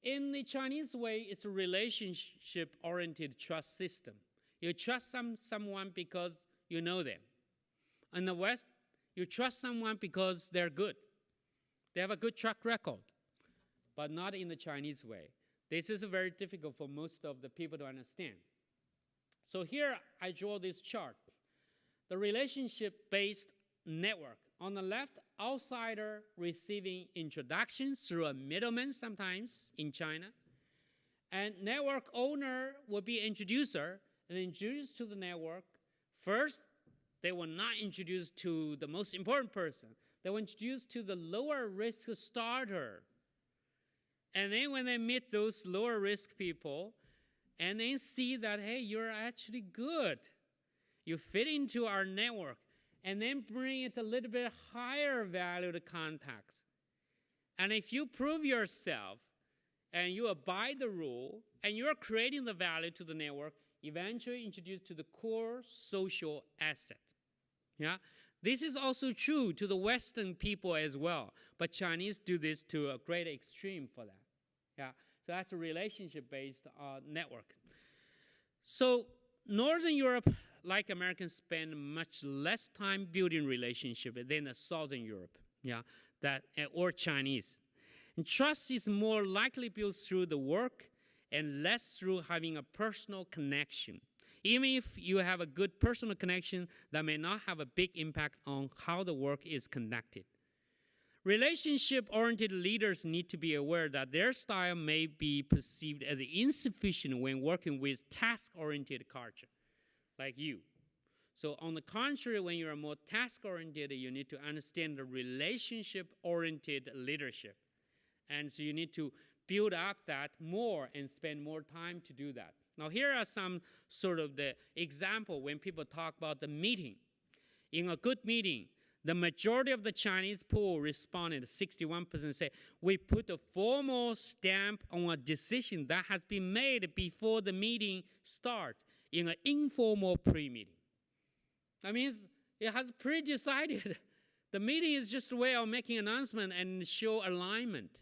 in the Chinese way, it's a relationship-oriented trust system. You trust someone because you know them. In the West, you trust someone because they're good. They have a good track record, but not in the Chinese way. This is very difficult for most of the people to understand. So here I draw this chart. The relationship-based network. On the left, outsider receiving introductions through a middleman sometimes in China. And network owner will be introducer and introduced to the network. First, they will not introduce to the most important person. They will introduce to the lower risk starter. And then when they meet those lower risk people, and then see that, hey, you're actually good. You fit into our network, and then bring it a little bit higher value to contacts. And if you prove yourself and you abide the rule and you're creating the value to the network, eventually introduce to the core social asset. Yeah? This is also true to the Western people as well, but Chinese do this to a great extreme for that. Yeah? So that's a relationship-based network. So Northern Europe, like Americans, spend much less time building relationship than Southern Europe, yeah, or Chinese. And trust is more likely built through the work and less through having a personal connection. Even if you have a good personal connection, that may not have a big impact on how the work is conducted. Relationship-oriented leaders need to be aware that their style may be perceived as insufficient when working with task-oriented culture, like you. So on the contrary, when you are more task-oriented, you need to understand the relationship-oriented leadership. And so you need to build up that more and spend more time to do that. Now here are some sort of the example when people talk about the meeting. In a good meeting, the majority of the Chinese poll responded, 61% say, we put a formal stamp on a decision that has been made before the meeting starts in an informal pre-meeting. That means it has pre-decided. The meeting is just a way of making an announcement and show alignment.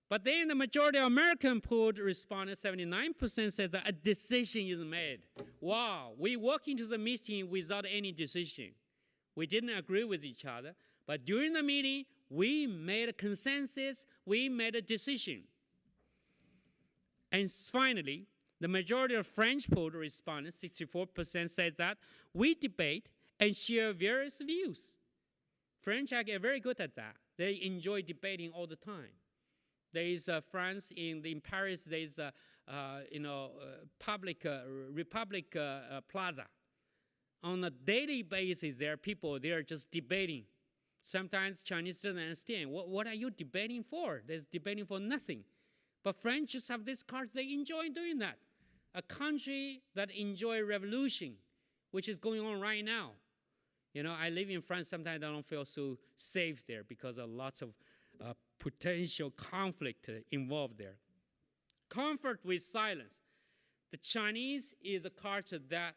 But then the majority of American poll responded, 79% said that a decision is made. Wow, we walk into the meeting without any decision. We didn't agree with each other, but during the meeting, we made a consensus, we made a decision. And finally, the majority of French poll responded, 64% said that we debate and share various views. French are very good at that. They enjoy debating all the time. There is France in Paris. There is Republic Plaza. On a daily basis, there are people. They are just debating. Sometimes Chinese don't understand. What are you debating for? There's debating for nothing. But French just have this card. They enjoy doing that. A country that enjoy revolution, which is going on right now. You know, I live in France. Sometimes I don't feel so safe there because of lots of potential conflict involved there. Comfort with silence. The Chinese is a culture that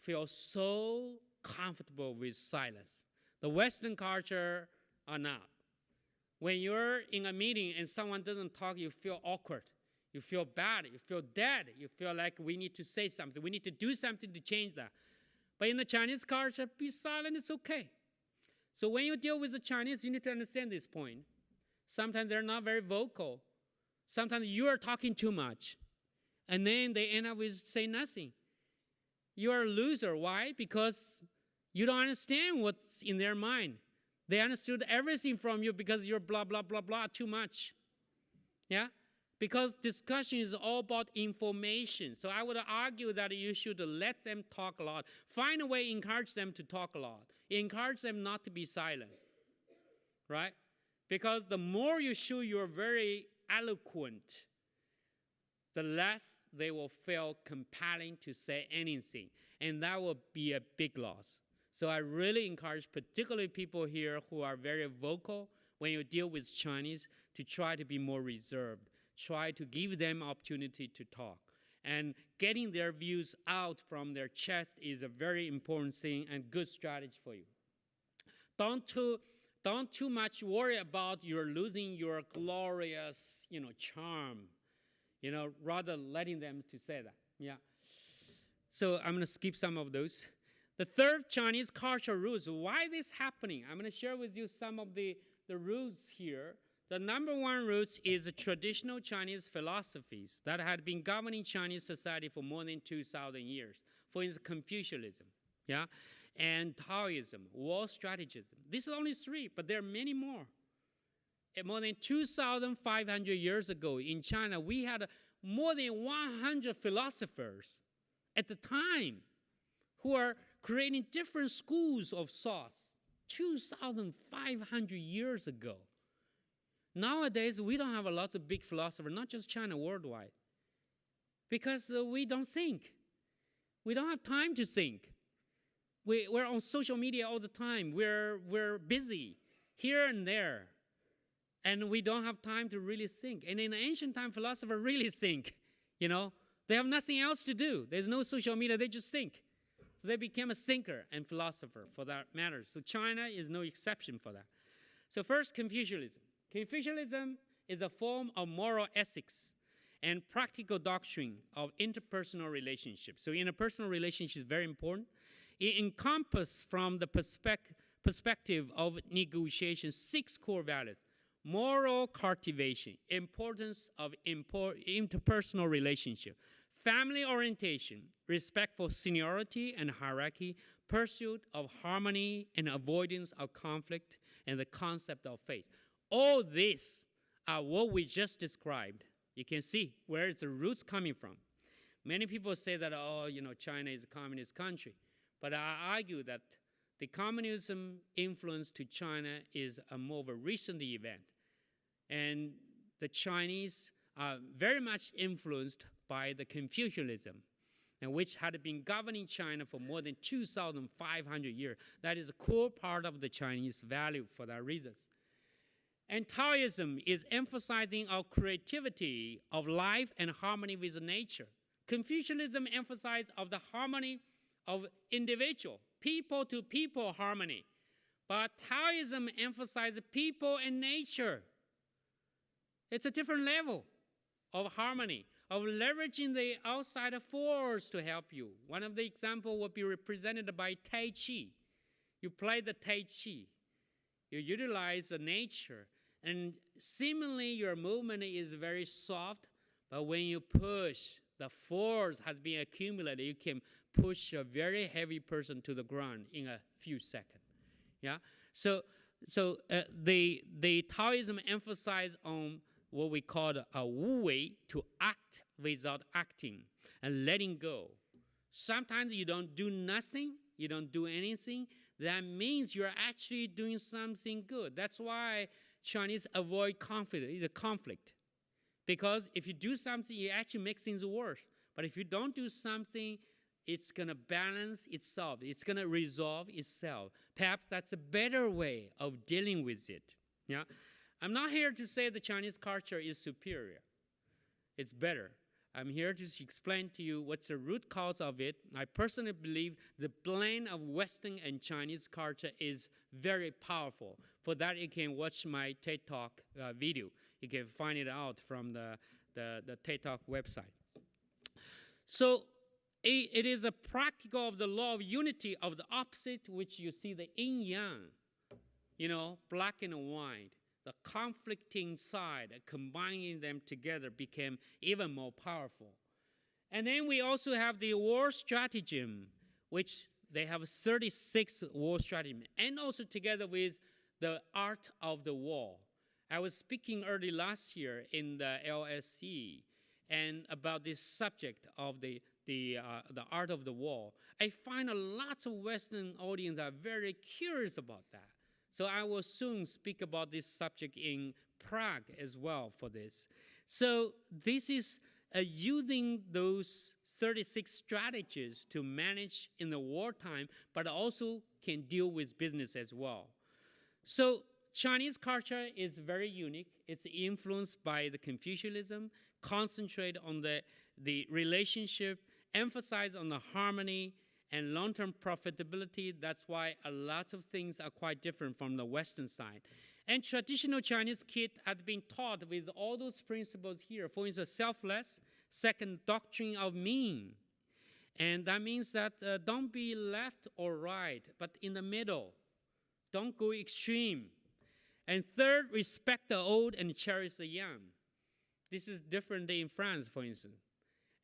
feels so comfortable with silence. The Western culture are not. When you're in a meeting and someone doesn't talk, you feel awkward. You feel bad. You feel dead. You feel like we need to say something. We need to do something to change that. But in the Chinese culture, be silent, it's okay. So when you deal with the Chinese, you need to understand this point. Sometimes they're not very vocal. Sometimes you are talking too much. And then they end up with saying nothing. You're a loser. Why? Because you don't understand what's in their mind. They understood everything from you because you're blah, blah, blah, blah too much. Yeah? Because discussion is all about information. So I would argue that you should let them talk a lot. Find a way to encourage them to talk a lot. Encourage them not to be silent. Right? Because the more you show you're very eloquent, the less they will feel compelling to say anything. And that will be a big loss. So I really encourage particularly people here who are very vocal when you deal with Chinese to try to be more reserved. Try to give them opportunity to talk. And getting their views out from their chest is a very important thing and good strategy for you. Don't too much worry about you're losing your glorious, charm. Rather letting them to say that. Yeah. So I'm going to skip some of those. The third Chinese cultural rules. Why this happening? I'm going to share with you some of the rules here. The number one root is the traditional Chinese philosophies that had been governing Chinese society for more than 2,000 years. For instance, Confucianism, yeah, and Taoism, war strategism. This is only three, but there are many more. And more than 2,500 years ago in China, we had more than 100 philosophers at the time who are creating different schools of thoughts 2,500 years ago. Nowadays, we don't have a lot of big philosophers, not just China, worldwide. because we don't think. We don't have time to think. We're on social media all the time. We're busy here and there. And we don't have time to really think. And in ancient time, philosophers really think. They have nothing else to do. There's no social media. They just think. So they became a thinker and philosopher for that matter. So China is no exception for that. So first, Confucianism. Confucianism is a form of moral ethics and practical doctrine of interpersonal relationships. So interpersonal relationships is very important. It encompasses from the perspective of negotiation 6 core values. Moral cultivation, importance of interpersonal relationship, family orientation, respect for seniority and hierarchy, pursuit of harmony and avoidance of conflict, and the concept of faith. All these are what we just described. You can see where its roots coming from. Many people say that, China is a communist country. But I argue that the communism influence to China is a more of a recent event. And the Chinese are very much influenced by the Confucianism, and which had been governing China for more than 2,500 years. That is a core part of the Chinese value for that reason. And Taoism is emphasizing our creativity of life and harmony with nature. Confucianism emphasizes of the harmony of individual, people-to-people harmony. But Taoism emphasizes people and nature. It's a different level of harmony, of leveraging the outside force to help you. One of the examples would be represented by Tai Chi. You play the Tai Chi. You utilize the nature. And seemingly your movement is very soft, but when you push, the force has been accumulated. You can push a very heavy person to the ground in a few seconds. Yeah. So the Taoism emphasizes on what we call a wu wei, to act without acting and letting go. Sometimes you don't do nothing, you don't do anything. That means you're actually doing something good. That's why Chinese avoid conflict. Because if you do something, it actually makes things worse. But if you don't do something, it's going to balance itself. It's going to resolve itself. Perhaps that's a better way of dealing with it. Yeah? I'm not here to say the Chinese culture is superior. It's better. I'm here to explain to you what's the root cause of it. I personally believe the blend of Western and Chinese culture is very powerful. For that, you can watch my TED Talk video. You can find it out from the TED Talk website. So it is a practical of the law of unity of the opposite, which you see the yin-yang, black and white. The conflicting side, combining them together became even more powerful. And then we also have the war stratagem, which they have 36 war stratagem, and also together with the art of the war. I was speaking early last year in the LSE and about this subject of the art of the war. I find a lot of Western audience are very curious about that. So I will soon speak about this subject in Prague as well for this. So this is using those 36 strategies to manage in the wartime, but also can deal with business as well. So Chinese culture is very unique. It's influenced by the Confucianism, concentrate on the relationship, emphasize on the harmony, and long-term profitability. That's why a lot of things are quite different from the Western side. And traditional Chinese kids have been taught with all those principles here. For instance, selfless. Second, doctrine of mean. And that means that don't be left or right, but in the middle. Don't go extreme. And third, respect the old and cherish the young. This is different in France, for instance.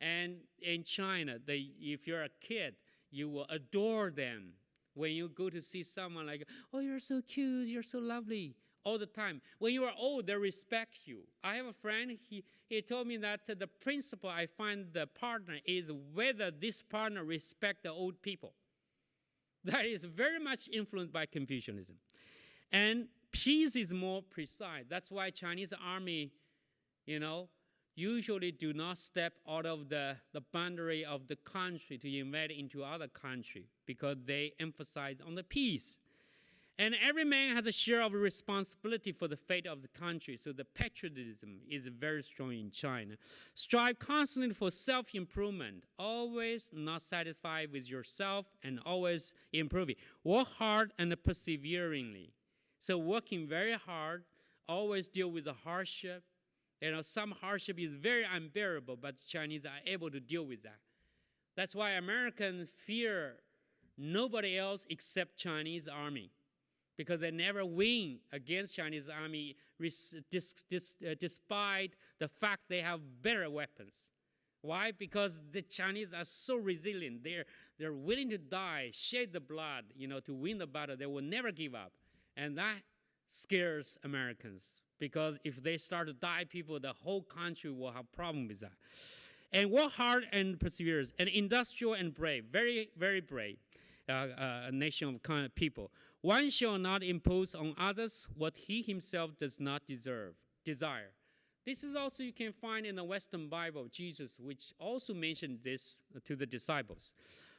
And in China, if you're a kid, you will adore them. When you go to see someone like, oh, you're so cute, you're so lovely, all the time. When you are old, they respect you. I have a friend, he told me that the principle I find the partner is whether this partner respects the old people. That is very much influenced by Confucianism. And peace is more precise. That's why Chinese army, usually do not step out of the boundary of the country to invade into other country because they emphasize on the peace. And every man has a share of responsibility for the fate of the country. So the patriotism is very strong in China. Strive constantly for self-improvement. Always not satisfied with yourself and always improving. Work hard and perseveringly. So working very hard, always deal with the hardship. Some hardship is very unbearable, but the Chinese are able to deal with that. That's why Americans fear nobody else except Chinese army, because they never win against Chinese army despite the fact they have better weapons. Why? Because the Chinese are so resilient. They're willing to die, shed the blood, to win the battle. They will never give up. And that scares Americans, because if they start to die people, the whole country will have problem with that. And work hard and perseverance, and industrial and brave, very, very brave a nation of kind of people. One shall not impose on others what he himself does not desire. This is also you can find in the Western Bible, Jesus, which also mentioned this to the disciples.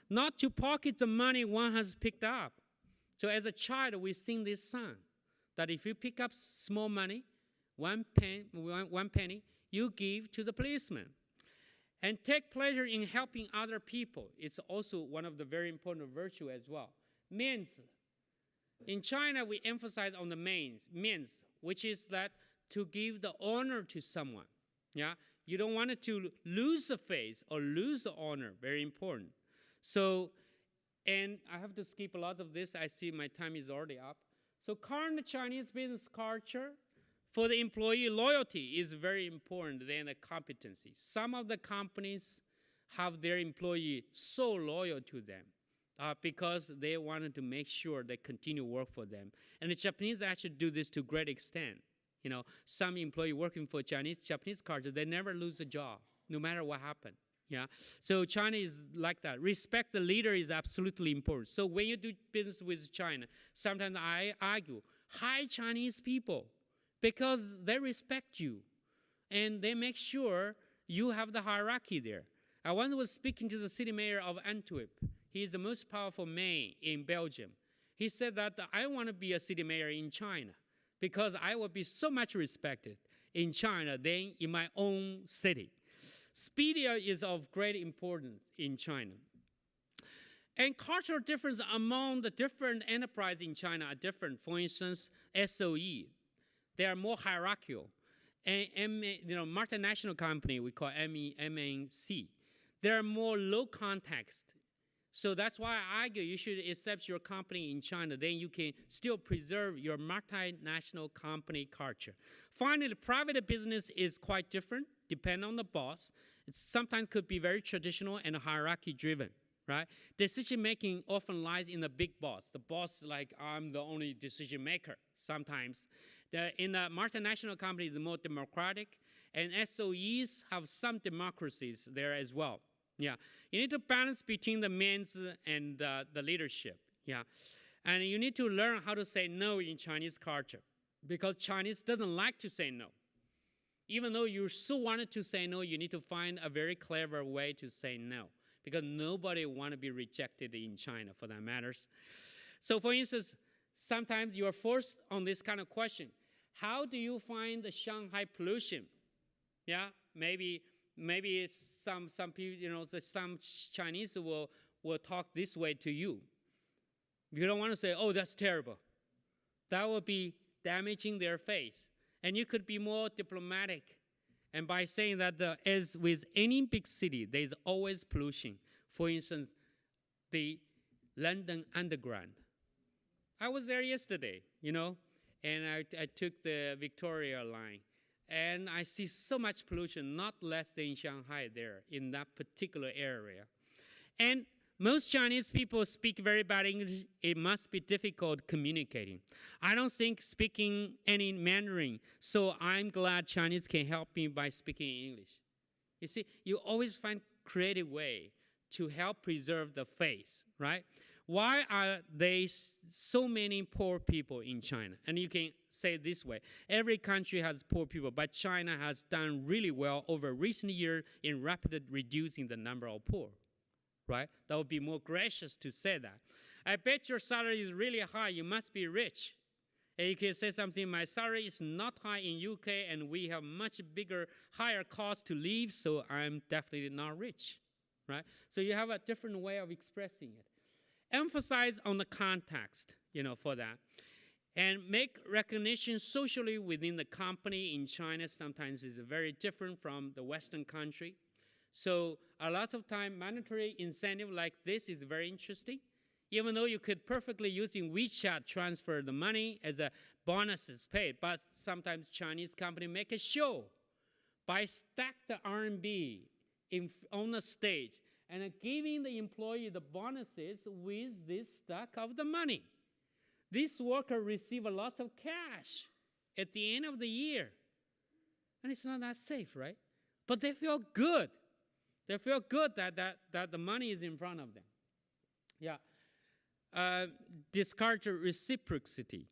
Not to pocket the money one has picked up. So as a child, we sing this song, that if you pick up small money, one penny, you give to the policeman. And take pleasure in helping other people. It's also one of the very important virtues as well. Means. In China, we emphasize on the means, which is that to give the honor to someone. Yeah, you don't want it to lose the face or lose the honor. Very important. So, and I have to skip a lot of this. I see my time is already up. So current Chinese business culture for the employee loyalty is very important than the competency. Some of the companies have their employee so loyal to them because they wanted to make sure they continue work for them. And the Japanese actually do this to a great extent. Some employee working for Japanese culture, they never lose a job, no matter what happened. Yeah, so China is like that. Respect the leader is absolutely important. So when you do business with China, sometimes I argue, hire Chinese people because they respect you and they make sure you have the hierarchy there. I once was speaking to the city mayor of Antwerp. He is the most powerful man in Belgium. He said that I want to be a city mayor in China because I will be so much respected in China than in my own city. Speed is of great importance in China. And cultural difference among the different enterprises in China are different. For instance, SOE, they are more hierarchical. And multinational company, we call MNC, they are more low context. So that's why I argue you should establish your company in China. Then you can still preserve your multinational company culture. Finally, private business is quite different, depending on the boss. It sometimes could be very traditional and hierarchy-driven, right? Decision-making often lies in the big boss. The boss, like, I'm the only decision maker sometimes. In a multinational company, it's more democratic, and SOEs have some democracies there as well. Yeah, you need to balance between the means and the leadership. Yeah, and you need to learn how to say no in Chinese culture, because Chinese doesn't like to say no. Even though you so wanted to say no, you need to find a very clever way to say no, because nobody want to be rejected in China, for that matters. So, for instance, sometimes you are forced on this kind of question: how do you find the Shanghai pollution? Yeah, maybe some people, some Chinese will talk this way to you. You don't want to say, oh, that's terrible. That will be damaging their face. And you could be more diplomatic. And by saying that, as with any big city, there's always pollution. For instance, the London Underground. I was there yesterday, and I took the Victoria line. And I see so much pollution, not less than in Shanghai there, in that particular area. And most Chinese people speak very bad English. It must be difficult communicating. I don't think speaking any Mandarin, so I'm glad Chinese can help me by speaking English. You see, you always find creative way to help preserve the face, right? why are there so many poor people in China? And you can say it this way. Every country has poor people, but China has done really well over recent years in rapidly reducing the number of poor, right? That would be more gracious to say that. I bet your salary is really high. You must be rich. And you can say something, my salary is not high in UK, and we have much bigger, higher cost to live, so I'm definitely not rich, right? So you have a different way of expressing it. Emphasize on the context, for that. And make recognition socially within the company in China sometimes is very different from the Western country. So a lot of time, monetary incentive like this is very interesting. Even though you could perfectly using WeChat transfer the money as a bonuses paid, but sometimes Chinese company make a show by stack the RMB on the stage and giving the employee the bonuses with this stack of the money. This worker receive a lot of cash at the end of the year. And it's not that safe, right? But they feel good. They feel good that the money is in front of them. Yeah. Discourage reciprocity.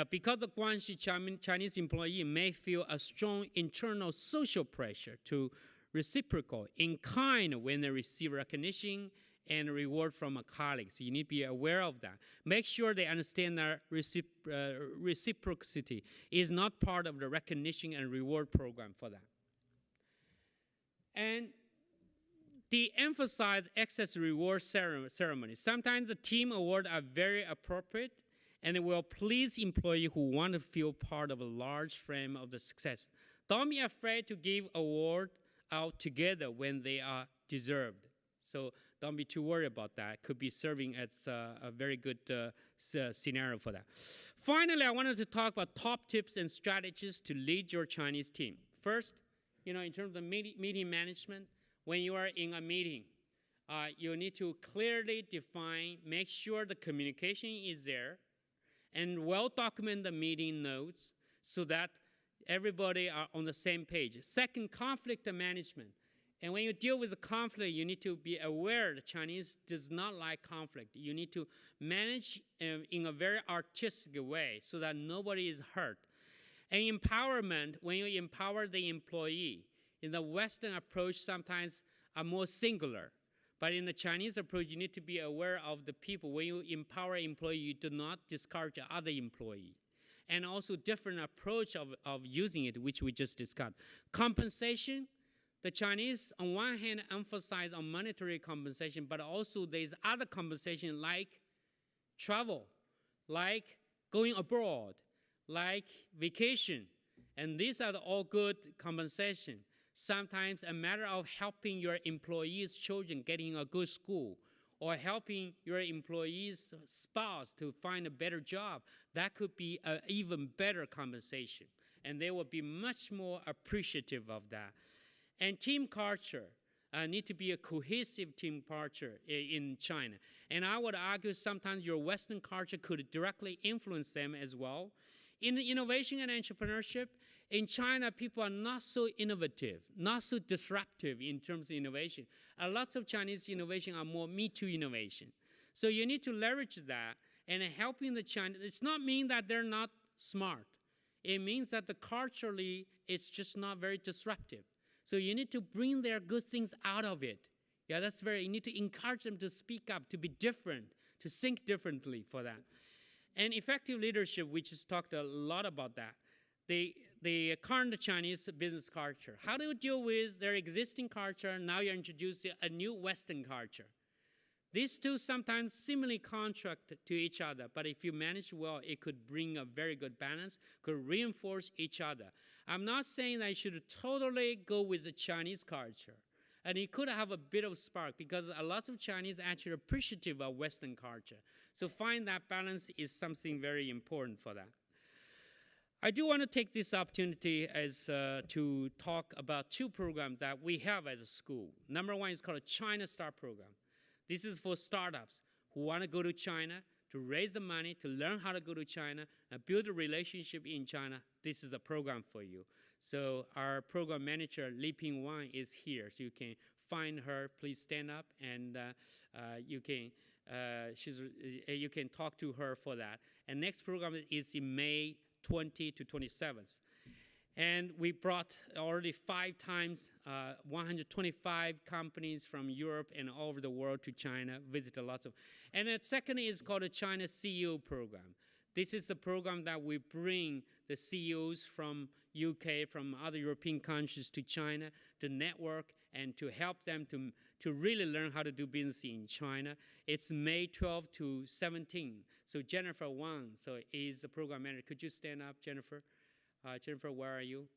Because the Guanxi Chinese employee may feel a strong internal social pressure to reciprocal in kind when they receive recognition and reward from a colleague. So you need to be aware of that. Make sure they understand that reciprocity is not part of the recognition and reward program for that. And de-emphasize excess reward ceremonies. Sometimes the team awards are very appropriate, and it will please employees who want to feel part of a large frame of the success. Don't be afraid to give award out together when they are deserved. So don't be too worried about that. It could be serving as a very good scenario for that. Finally, I wanted to talk about top tips and strategies to lead your Chinese team. First, in terms of meeting management, when you are in a meeting, you need to clearly define, make sure the communication is there, and well document the meeting notes so that everybody are on the same page. Second, conflict management. And when you deal with a conflict, you need to be aware the Chinese does not like conflict. You need to manage in a very artistic way so that nobody is hurt. And empowerment, when you empower the employee, in the Western approach sometimes are more singular. But in the Chinese approach, you need to be aware of the people. When you empower employee, you do not discourage other employee. And also different approach of using it, which we just discussed. Compensation, the Chinese on one hand emphasize on monetary compensation, but also there's other compensation like travel, like going abroad, like vacation. And these are all good compensation. Sometimes a matter of helping your employees' children getting a good school, or helping your employee's spouse to find a better job, that could be an even better compensation. And they will be much more appreciative of that. And team culture need to be a cohesive team culture in China. And I would argue sometimes your Western culture could directly influence them as well. In innovation and entrepreneurship, in China, people are not so innovative, not so disruptive in terms of innovation. A lot of Chinese innovation are more Me Too innovation. So you need to leverage that and helping the Chinese. It's not mean that they're not smart. It means that culturally, it's just not very disruptive. So you need to bring their good things out of it. Yeah, you need to encourage them to speak up, to be different, to think differently for that. And effective leadership, we just talked a lot about that. The current Chinese business culture. How do you deal with their existing culture? Now you're introducing a new Western culture. These two sometimes seemingly contract to each other, but if you manage well, it could bring a very good balance, could reinforce each other. I'm not saying that you should totally go with the Chinese culture. And it could have a bit of spark because a lot of Chinese are actually appreciative of Western culture. So find that balance is something very important for that. I do want to take this opportunity to talk about two programs that we have as a school. Number one is called a China Start Program. This is for startups who want to go to China, to raise the money, to learn how to go to China, and build a relationship in China. This is a program for you. So our program manager, Li Ping Wang, is here. So you can find her. Please stand up, and you can You can talk to her for that. And next program is in May 20 to 27th. And we brought already 5 times 125 companies from Europe and all over the world to China, visited lots of. And the second is called the China CEO program. This is a program that we bring the CEOs from UK, from other European countries to China to network and to help them to really learn how to do business in China. It's May 12 to 17. So Jennifer Wang is the program manager. Could you stand up, Jennifer? Jennifer, where are you?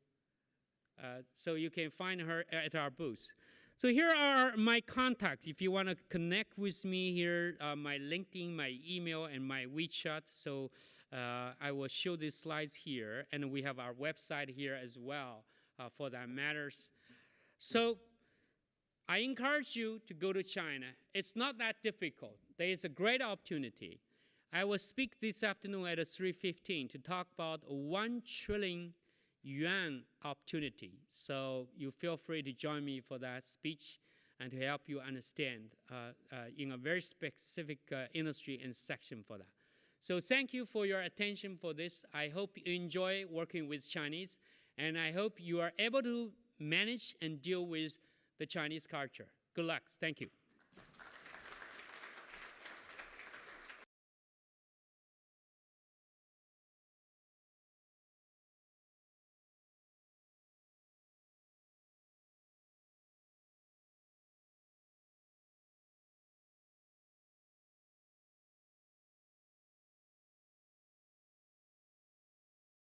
So you can find her at our booth. So here are my contacts. If you want to connect with me here, my LinkedIn, my email, and my WeChat. So I will show these slides here. And we have our website here as well for that matters. So I encourage you to go to China. It's not that difficult. There is a great opportunity. I will speak this afternoon at 3:15 to talk about a 1 trillion yuan opportunity. So you feel free to join me for that speech and to help you understand in a very specific industry and section for that. So thank you for your attention for this. I hope you enjoy working with Chinese, and I hope you are able to manage and deal with the Chinese culture. Good luck. Thank you.